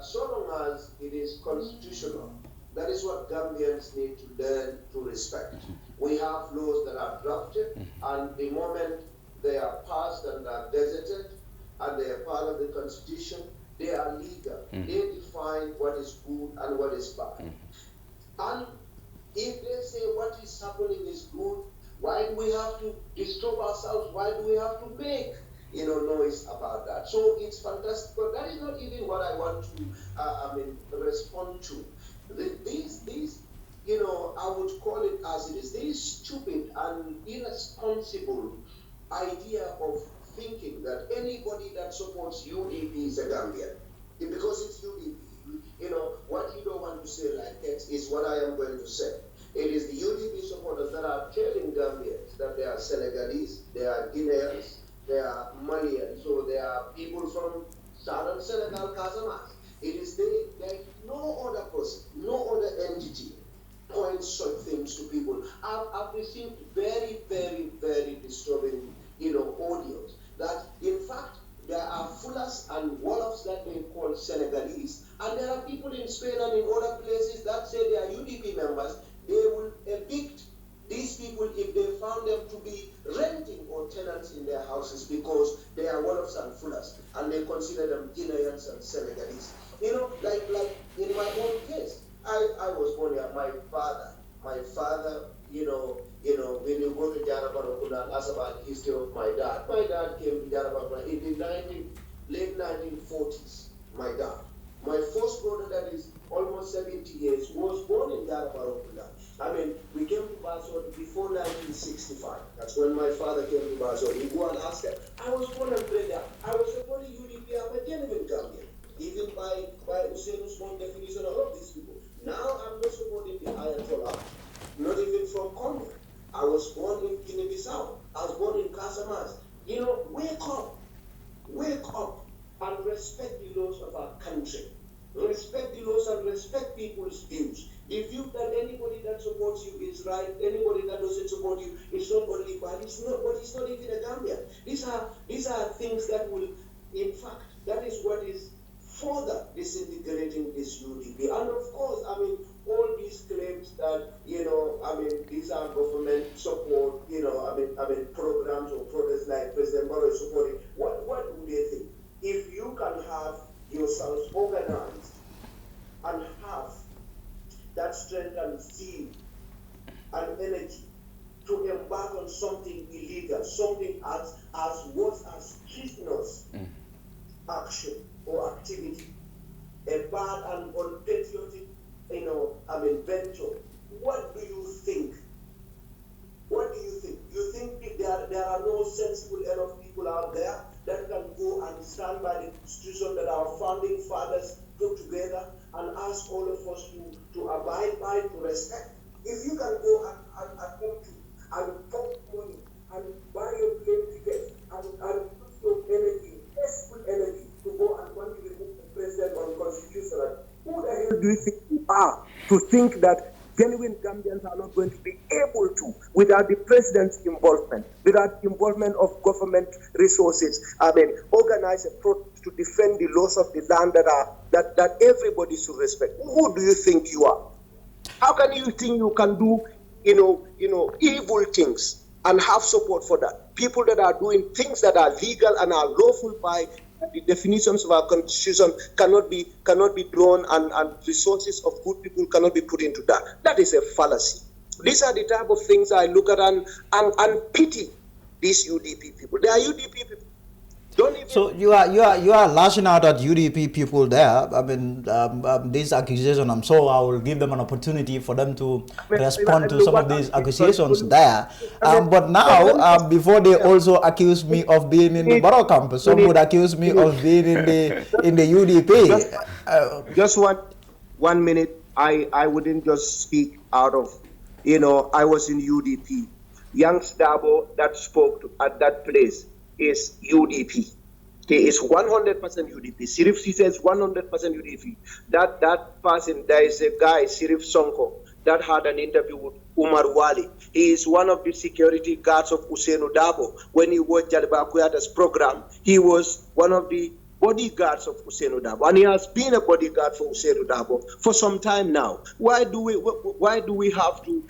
so long as it is constitutional. That is what Gambians need to learn to respect. We have laws that are drafted, and the moment they are passed and are gazetted, and they are part of the Constitution, they are legal. They define what is good and what is bad. And if they say what is happening is good, why do we have to disturb ourselves? Why do we have to make noise about that? So it's fantastic, but that is not even what I want to respond to. These I would call it as it is. This stupid and irresponsible idea of thinking that anybody that supports UDP is a Gambian. Because it's UDP. What you don't want to say like that is what I am going to say. It is the UDP supporters that are telling Gambians that they are Senegalese, they are Guineans, they are Malians, so they are people from southern Senegal, Casamance. It is like no other person, no other entity points such things to people. I've received very, very, very disturbing, audios that in fact there are Fullers and Woloffs that they call Senegalese, and there are people in Spain and in other places that say they are UDP members. They will evict these people if they found them to be renting or tenants in their houses because they are Woloffs and Fullers, and they consider them Guineans and Senegalese. Like in my own case, I was born here. My father, when you go to Jarabarakuna and ask about the history of my dad came to Jarabarakuna in the late 1940s, my dad. My first brother, that is almost 70 years, was born in Jarabarakuna. I mean, we came to Basel before 1965. That's when my father came to Basel. You go and ask him. I was born and bred there. I was supporting UDP. I'm a genuine Gambian, even by Hussein Usman's definition of all of these people. Now I'm not supporting the Ayatollah, not even from Congo. I was born in Guinea-Bissau. I was born in Casamance. Wake up and respect the laws of our country. Respect the laws and respect people's views. The view that anybody that supports you is right, anybody that doesn't support you is not only bad, it's not even a Gambian. These are things that will, in fact, that is what is further disintegrating this UDP. And of course, all these claims that, these are government support, programs or protests like President Barrow is supporting. What do they think? If you can have yourselves organized and have that strength and zeal and energy to embark on something illegal, something as worse as treasonous action or activity, a bad and unpatriotic, venture. What do you think? What do you think? You think there are no sensible enough people out there that can go and stand by the constitution that our founding fathers put together and ask all of us to abide by, to respect? If you can go and come to and pump money and buy your plane ticket and put your energy, peaceful energy, to go and want to remove the president unconstitutional, who the hell do you think you are to think that genuine Gambians are not going to be able to, without the president's involvement, without the involvement of government resources, organize a protest to defend the laws of the land that everybody should respect? Who do you think you are? How can you think you can do, evil things and have support for that? People that are doing things that are legal and are lawful by the definitions of our constitution cannot be drawn, and resources of good people cannot be put into that. That is a fallacy. These are the type of things I look at and pity these UDP people. They are UDP people. So you are lashing out at UDP people there. These accusations, I'm sure I will give them an opportunity for them to respond to some of these accusations there. But now, before they also accuse me of being in the Borough campus, some would accuse me of being in the UDP. Just 1 minute. I wouldn't just speak out of, I was in UDP. Young Dabo that spoke at that place is UDP. He is 100% UDP. Sirif Sise is 100% UDP. That person, there is a guy, Sirif Sonko, that had an interview with Umar Wali. He is one of the security guards of Usainu Dabo. When he watched Jaliba Kuyata's program, he was one of the bodyguards of Usainu Dabo, and he has been a bodyguard for Usainu Dabo for some time now. Why do we have to?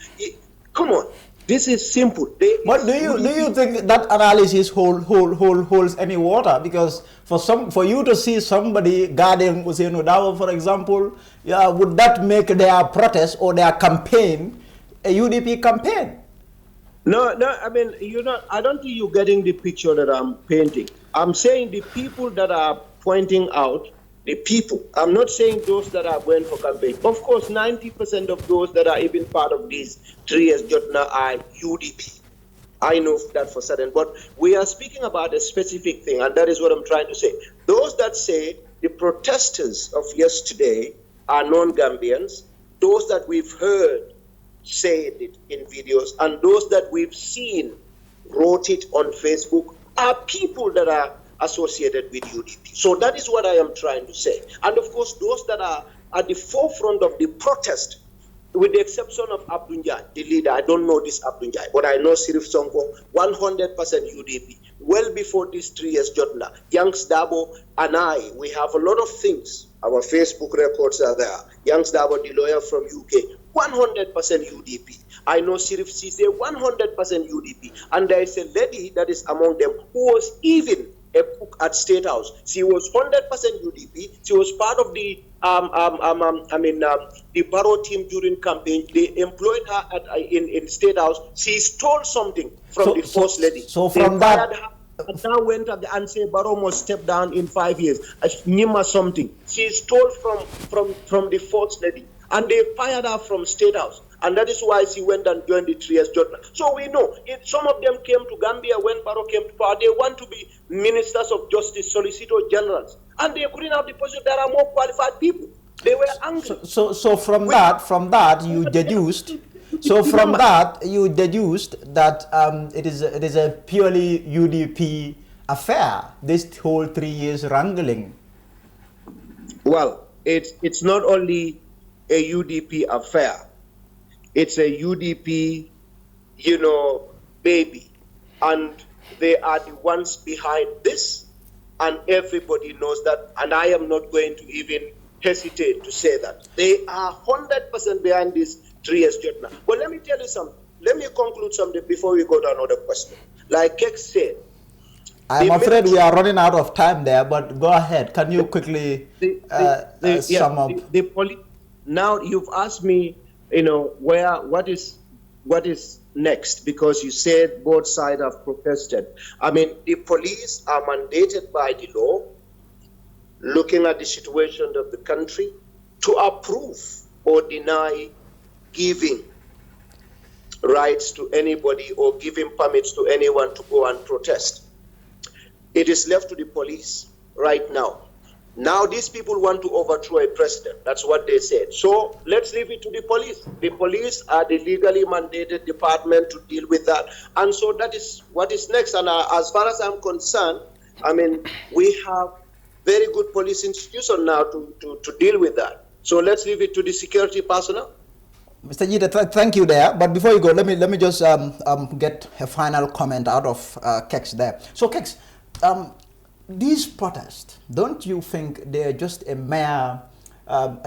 Come on. This is simple. But do you think that analysis holds any water? Because for you to see somebody guarding Usainu Dabo, for example, would that make their protest or their campaign a UDP campaign? No. I don't think you're getting the picture that I'm painting. I'm saying the people that are pointing out. The people. I'm not saying those that are going for campaign. Of course, 90% of those that are even part of these 3 years Jotna are UDP. I know that for certain. But we are speaking about a specific thing, and that is what I'm trying to say. Those that say the protesters of yesterday are non-Gambians, those that we've heard say it in videos, and those that we've seen wrote it on Facebook are people that are associated with UDP. So that is what I am trying to say. And of course, those that are at the forefront of the protest, with the exception of Abdunjai, the leader, I don't know this Abdunjai, but I know Sirif Sonko, 100% UDP. Well before these 3 years Jotna, Yanks Dabo and I, we have a lot of things. Our Facebook records are there. Yanks Dabo, the lawyer from UK, 100% UDP. I know Sirif Sise, 100% UDP. And there is a lady that is among them who was even a cook at State House. She was 100% UDP. She was part of the the Barrow team during campaign. They employed her in State House. She stole something from the first lady. So from that, and now went and said Barrow must step down in 5 years. Nima something. She stole from the first lady, and they fired her from State House. And that is why she went and joined the 3 years Jotna. So we know, if some of them came to Gambia when Barrow came to power, they want to be ministers of justice, solicitor generals. And they couldn't have the position. There are more qualified people. They were angry. So from that you deduced. So from that you deduced that it is a purely UDP affair. This whole 3 years wrangling. Well, it's not only a UDP affair. It's a UDP, baby. And they are the ones behind this. And everybody knows that. And I am not going to even hesitate to say that. They are 100% behind this 3 years Jotna. But let me tell you something. Let me conclude something before we go to another question. Like Kek said, I'm afraid we are running out of time there, but go ahead. Can you quickly sum up? now you've asked me, what is next? Because you said both sides have protested. I mean, the police are mandated by the law, looking at the situation of the country, to approve or deny giving rights to anybody or giving permits to anyone to go and protest. It is left to the police right now. Now these people want to overthrow a president. That's what they said. So let's leave it to the police. The police are the legally mandated department to deal with that. And so that is what is next. And as far as I'm concerned, I mean, we have very good police institution now to deal with that. So let's leave it to the security personnel. Mr. Jita, thank you there. But before you go, let me just get a final comment out of Kex there. So Kex, these protests, don't you think they are just a mere,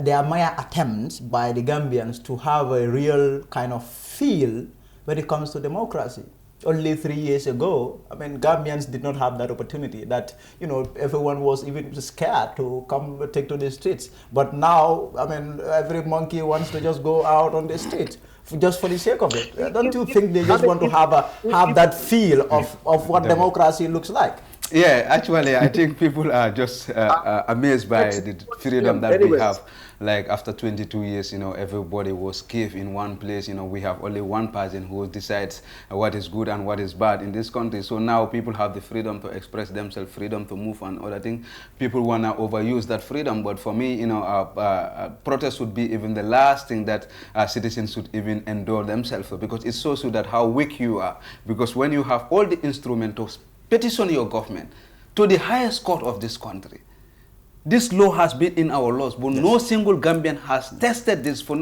they are mere attempts by the Gambians to have a real kind of feel when it comes to democracy? Only 3 years ago, I mean, Gambians did not have that opportunity, that, everyone was even scared to come take to the streets. But now, I mean, every monkey wants to just go out on the street just for the sake of it. Don't you think they just want to have that feel of what democracy looks like? Yeah, actually, I think people are just amazed by the freedom that we have. Like after 22 years, everybody was caved in one place. We have only one person who decides what is good and what is bad in this country. So now people have the freedom to express themselves, freedom to move and other things. People want to overuse that freedom. But for me, protest would be even the last thing that citizens should even endure themselves for, because it shows you that how weak you are. Because when you have all the instruments to petition your government to the highest court of this country, this law has been in our laws, but no single Gambian has tested this for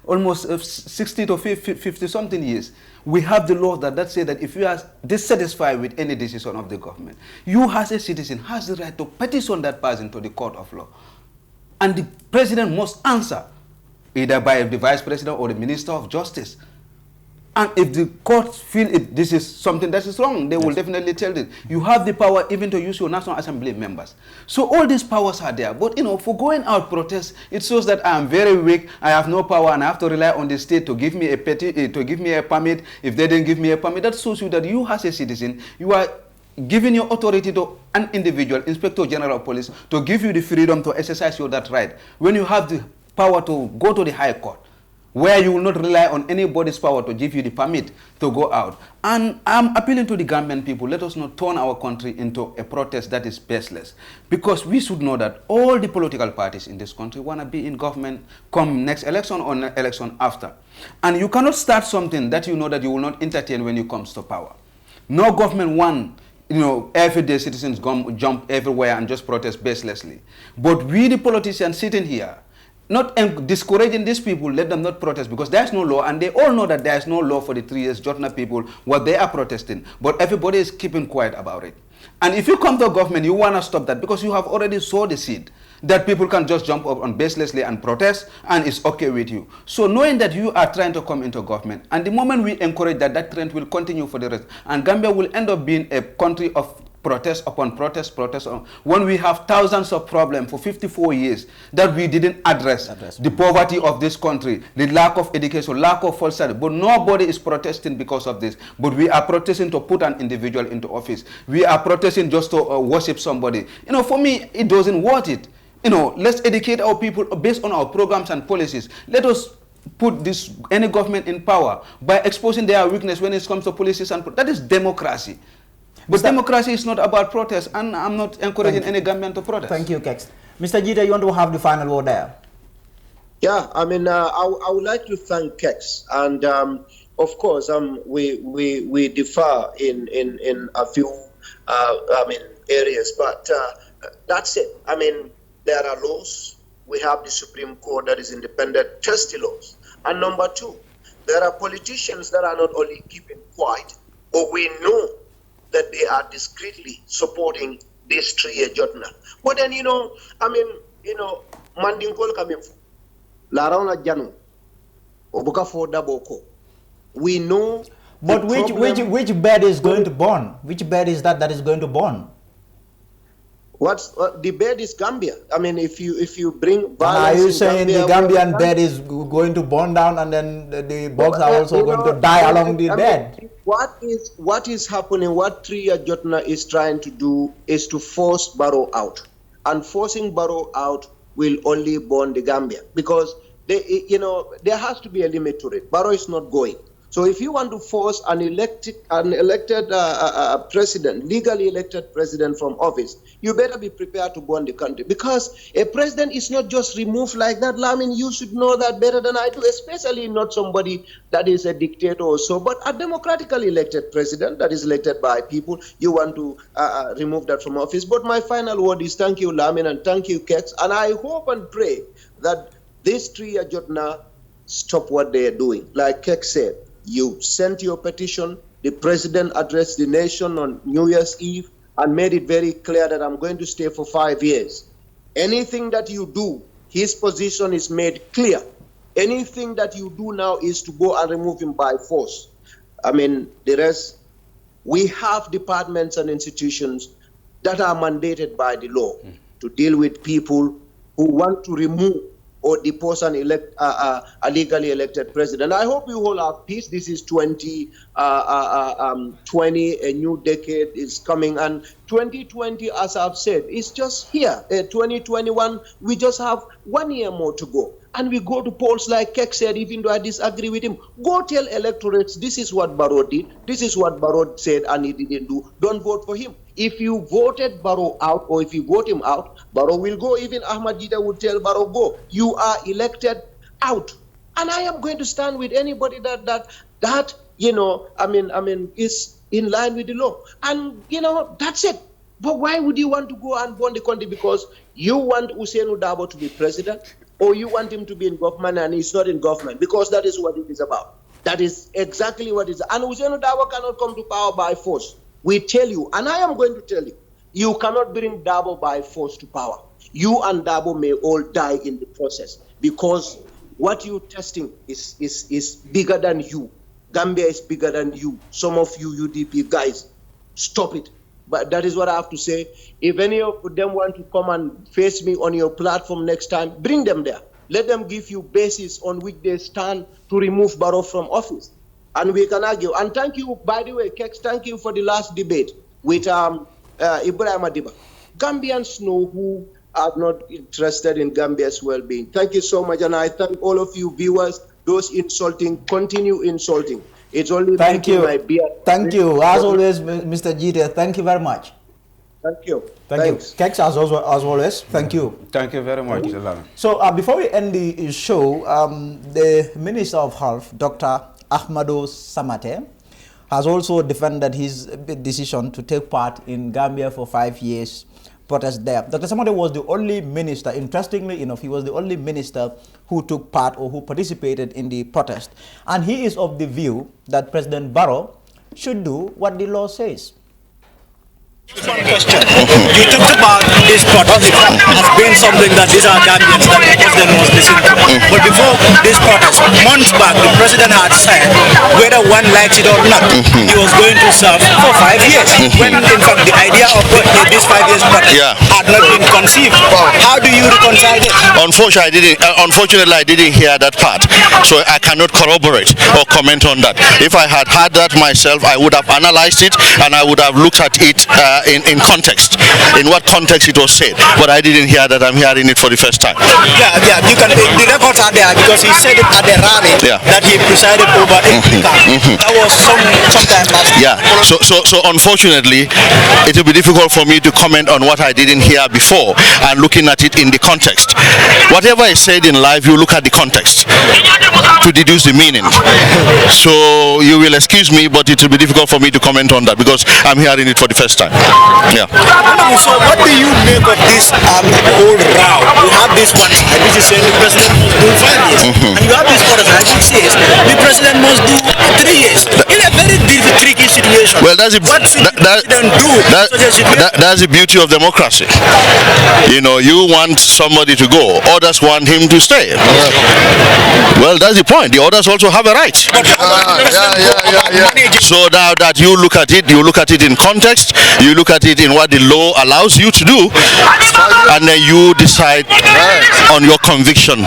almost 60 to 50 something years. We have the law that say that if you are dissatisfied with any decision of the government, you as a citizen has the right to petition that person to the court of law. And the president must answer, either by the vice president or the minister of justice. And if the courts feel this is something that is wrong, they will definitely tell it. You have the power even to use your National Assembly members. So all these powers are there. But for going out protest, it shows that I am very weak. I have no power, and I have to rely on the state to give me a permit. If they didn't give me a permit, that shows you that you as a citizen, you are giving your authority to an individual, Inspector General of Police, to give you the freedom to exercise that right. When you have the power to go to the High Court, where you will not rely on anybody's power to give you the permit to go out. And I'm appealing to the Gambian people, let us not turn our country into a protest that is baseless. Because we should know that all the political parties in this country want to be in government come next election or election after. And you cannot start something that you know that you will not entertain when it comes to power. No government want everyday citizens jump everywhere and just protest baselessly. But we, the politicians sitting here, not discouraging these people, let them not protest, because there's no law, and they all know that there's no law for the 3 years Jotna people, what they are protesting. But everybody is keeping quiet about it. And if you come to government, you want to stop that, because you have already sowed the seed that people can just jump up on baselessly and protest, and it's okay with you. So knowing that you are trying to come into government, and the moment we encourage that, that trend will continue for the rest, and Gambia will end up being a country of protest upon protest, when we have thousands of problems for 54 years that we didn't address. The poverty of this country, the lack of education, lack of full service. But nobody is protesting because of this. But we are protesting to put an individual into office. We are protesting just to worship somebody. For me, it doesn't worth it. Let's educate our people based on our programs and policies. Let us put any government in power by exposing their weakness when it comes to policies, and that is democracy. But democracy is not about protest, and I'm not encouraging any Gambian to protest. Thank you, Kex. Mr. Jita, you want to have the final word there? Yeah, I mean, I would like to thank Kex, and of course, we differ in a few, areas, but that's it. I mean, there are laws. We have the Supreme Court that is independent, test the laws. And number two, there are politicians that are not only keeping quiet, but we know that they are discreetly supporting this 3-year Jotna. But then, Mandingol Kamifu, Larona Janu, Obuka Foda Boko. We know. But which bed is going to burn? Which bed is that is going to burn? The bed is Gambia. I mean, if you bring violence, are you saying Gambia, the Gambian bed is going to burn down, and then the bugs are also going to die along the bed? What is happening? What Triya Jotna is trying to do is to force Barrow out, and forcing Barrow out will only burn the Gambia, because there has to be a limit to it. Barrow is not going. So if you want to force an elected president, legally elected president from office, you better be prepared to burn the country, because a president is not just removed like that. Lamin, you should know that better than I do, especially not somebody that is a dictator or so, but a democratically elected president that is elected by people. You want to remove that from office. But my final word is thank you, Lamin, and thank you, Kex, and I hope and pray that this Triya Jotna stop what they are doing. Like Kex said, you sent your petition, the president addressed the nation on New Year's Eve and made it very clear that I'm going to stay for 5 years. Anything that you do, his position is made clear. Anything that you do now is to go and remove him by force. I mean, the rest, we have departments and institutions that are mandated by the law to deal with people who want to remove or depose an a legally elected president. I hope you all have peace. This is 2020, a new decade is coming, and 2020, as I've said, is just here. 2021, we just have 1 year more to go. And we go to polls like Keck said, even though I disagree with him, go tell electorates, this is what Barrow did, this is what Barrow said and he didn't do. Don't vote for him. If you voted Barrow out, or if you vote him out, Barrow will go. Even Ahmad Jida would tell Barrow, go. You are elected out. And I am going to stand with anybody that is in line with the law. And, that's it. But why would you want to go and burn the country? Because you want Usainu Dabo to be president, or you want him to be in government and he's not in government, because that is what it is about. That is exactly what it is. And Usainu Dabo cannot come to power by force. We tell you, and I am going to tell you, you cannot bring Dabo by force to power. You and Dabo may all die in the process, because what you're testing is bigger than you. Gambia is bigger than you. Some of you UDP guys, stop it. But that is what I have to say. If any of them want to come and face me on your platform next time, bring them there. Let them give you basis on which they stand to remove Barrow from office. And we can argue. And thank you, by the way, Kex, thank you for the last debate with Ibrahim Adiba. Gambians know who are not interested in Gambia's well-being. Thank you so much. And I thank all of you viewers, those insulting, continue insulting. It's only thank you. My beard. Thank you. As always, Mr. Jide, thank you very much. Thank you. Thanks. Kex, as always, thank you. Thank you very much. So before we end the show, the Minister of Health, Dr. Ahmadou Samate, has also defended his decision to take part in Gambia for 5 years protest there. Dr. Samate was the only minister, interestingly enough, he was the only minister who took part or who participated in the protest. And he is of the view that President Barrow should do what the law says. One question. You talked about this protest has been something that these are Gambians that the president was listening to. But before this protest, months back, the president had said, whether one likes it or not, he was going to serve for 5 years. When in fact the idea of this 5 years protest had not been conceived. How do you reconcile it? Unfortunately, I didn't hear that part, so I cannot corroborate or comment on that. If I had heard that myself, I would have analyzed it and I would have looked at it in context, in what context it was said. But I didn't hear that. I'm hearing it for the first time. Yeah. You can. The records are there because he said it at the rally that he presided over That was sometime last year. Yeah. So unfortunately, it will be difficult for me to comment on what I didn't hear before and looking at it in the context. Whatever is said in life, you look at the context to deduce the meaning. So you will excuse me, but it will be difficult for me to comment on that because I'm hearing it for the first time. Yeah. So what do you make of this whole row? You have this one side which is saying the president must do 5 years, and you have this other side which says the president must do 3 years. In a very tricky situation. Well, that's the beauty of democracy. You know, you want somebody to go, others want him to stay. Well, that's the point. The others also have a right. So now that you look at it in context, you You look at it in what the law allows you to do, and then you decide on your conviction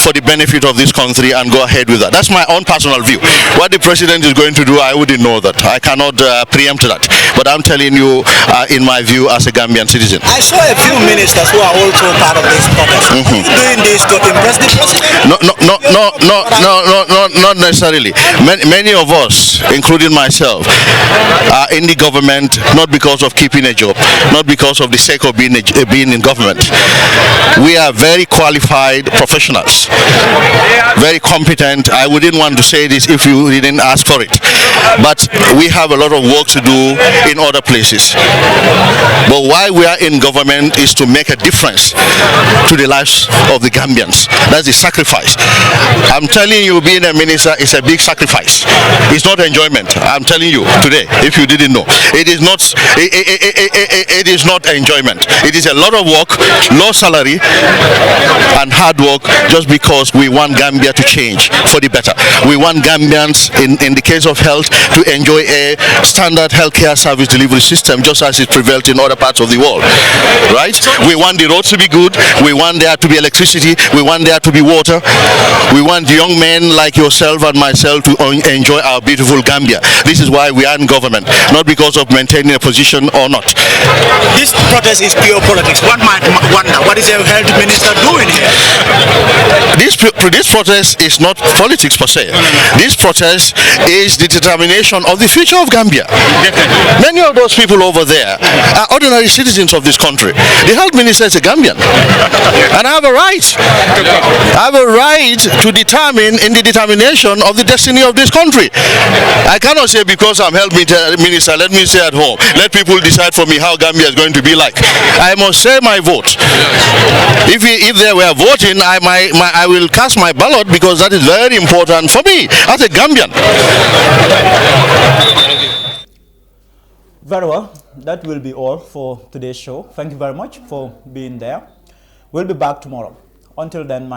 for the benefit of this country and go ahead with that. That's my own personal view. What the president is going to do, I wouldn't know that. I cannot preempt that. But I'm telling you, in my view, as a Gambian citizen. I saw a few ministers who are also part of this protest. Are you doing this to impress the president? Not necessarily. Many of us, including myself, are in the government not because of keeping a job, not because of the sake of being in government. We are very qualified professionals, very competent. I wouldn't want to say this if you didn't ask for it, but we have a lot of work to do in other places. But why we are in government is to make a difference to the lives of the Gambians. That's the sacrifice. I'm telling you, being a minister is a big sacrifice. It's not enjoyment. I'm telling you today, if you didn't know, it is not. It is not enjoyment. It is a lot of work, low salary, and hard work. Just because we want Gambia to change for the better. We want Gambians, in the case of health, to enjoy a standard healthcare service delivery system, just as it prevails in other parts of the world. Right? We want the roads to be good. We want there to be electricity. We want there to be water. We want young men like yourself and myself to enjoy our beautiful Gambia. This is why we are in government, not because of maintaining a position or not. This protest is pure politics. One might wonder, what is a health minister doing here? This protest is not politics per se. This protest is the determination of the future of Gambia. Many of those people over there are ordinary citizens of this country. The health minister is a Gambian, and I have a right. I have a right to determine in the determination of the destiny of this country. I cannot say because I'm health minister, let me stay at home. Let people decide for me how Gambia is going to be like. I must say my vote. If they were voting, I will cast my ballot because that is very important for me as a Gambian. Very well. That will be all for today's show. Thank you very much for being there. We'll be back tomorrow. Until then,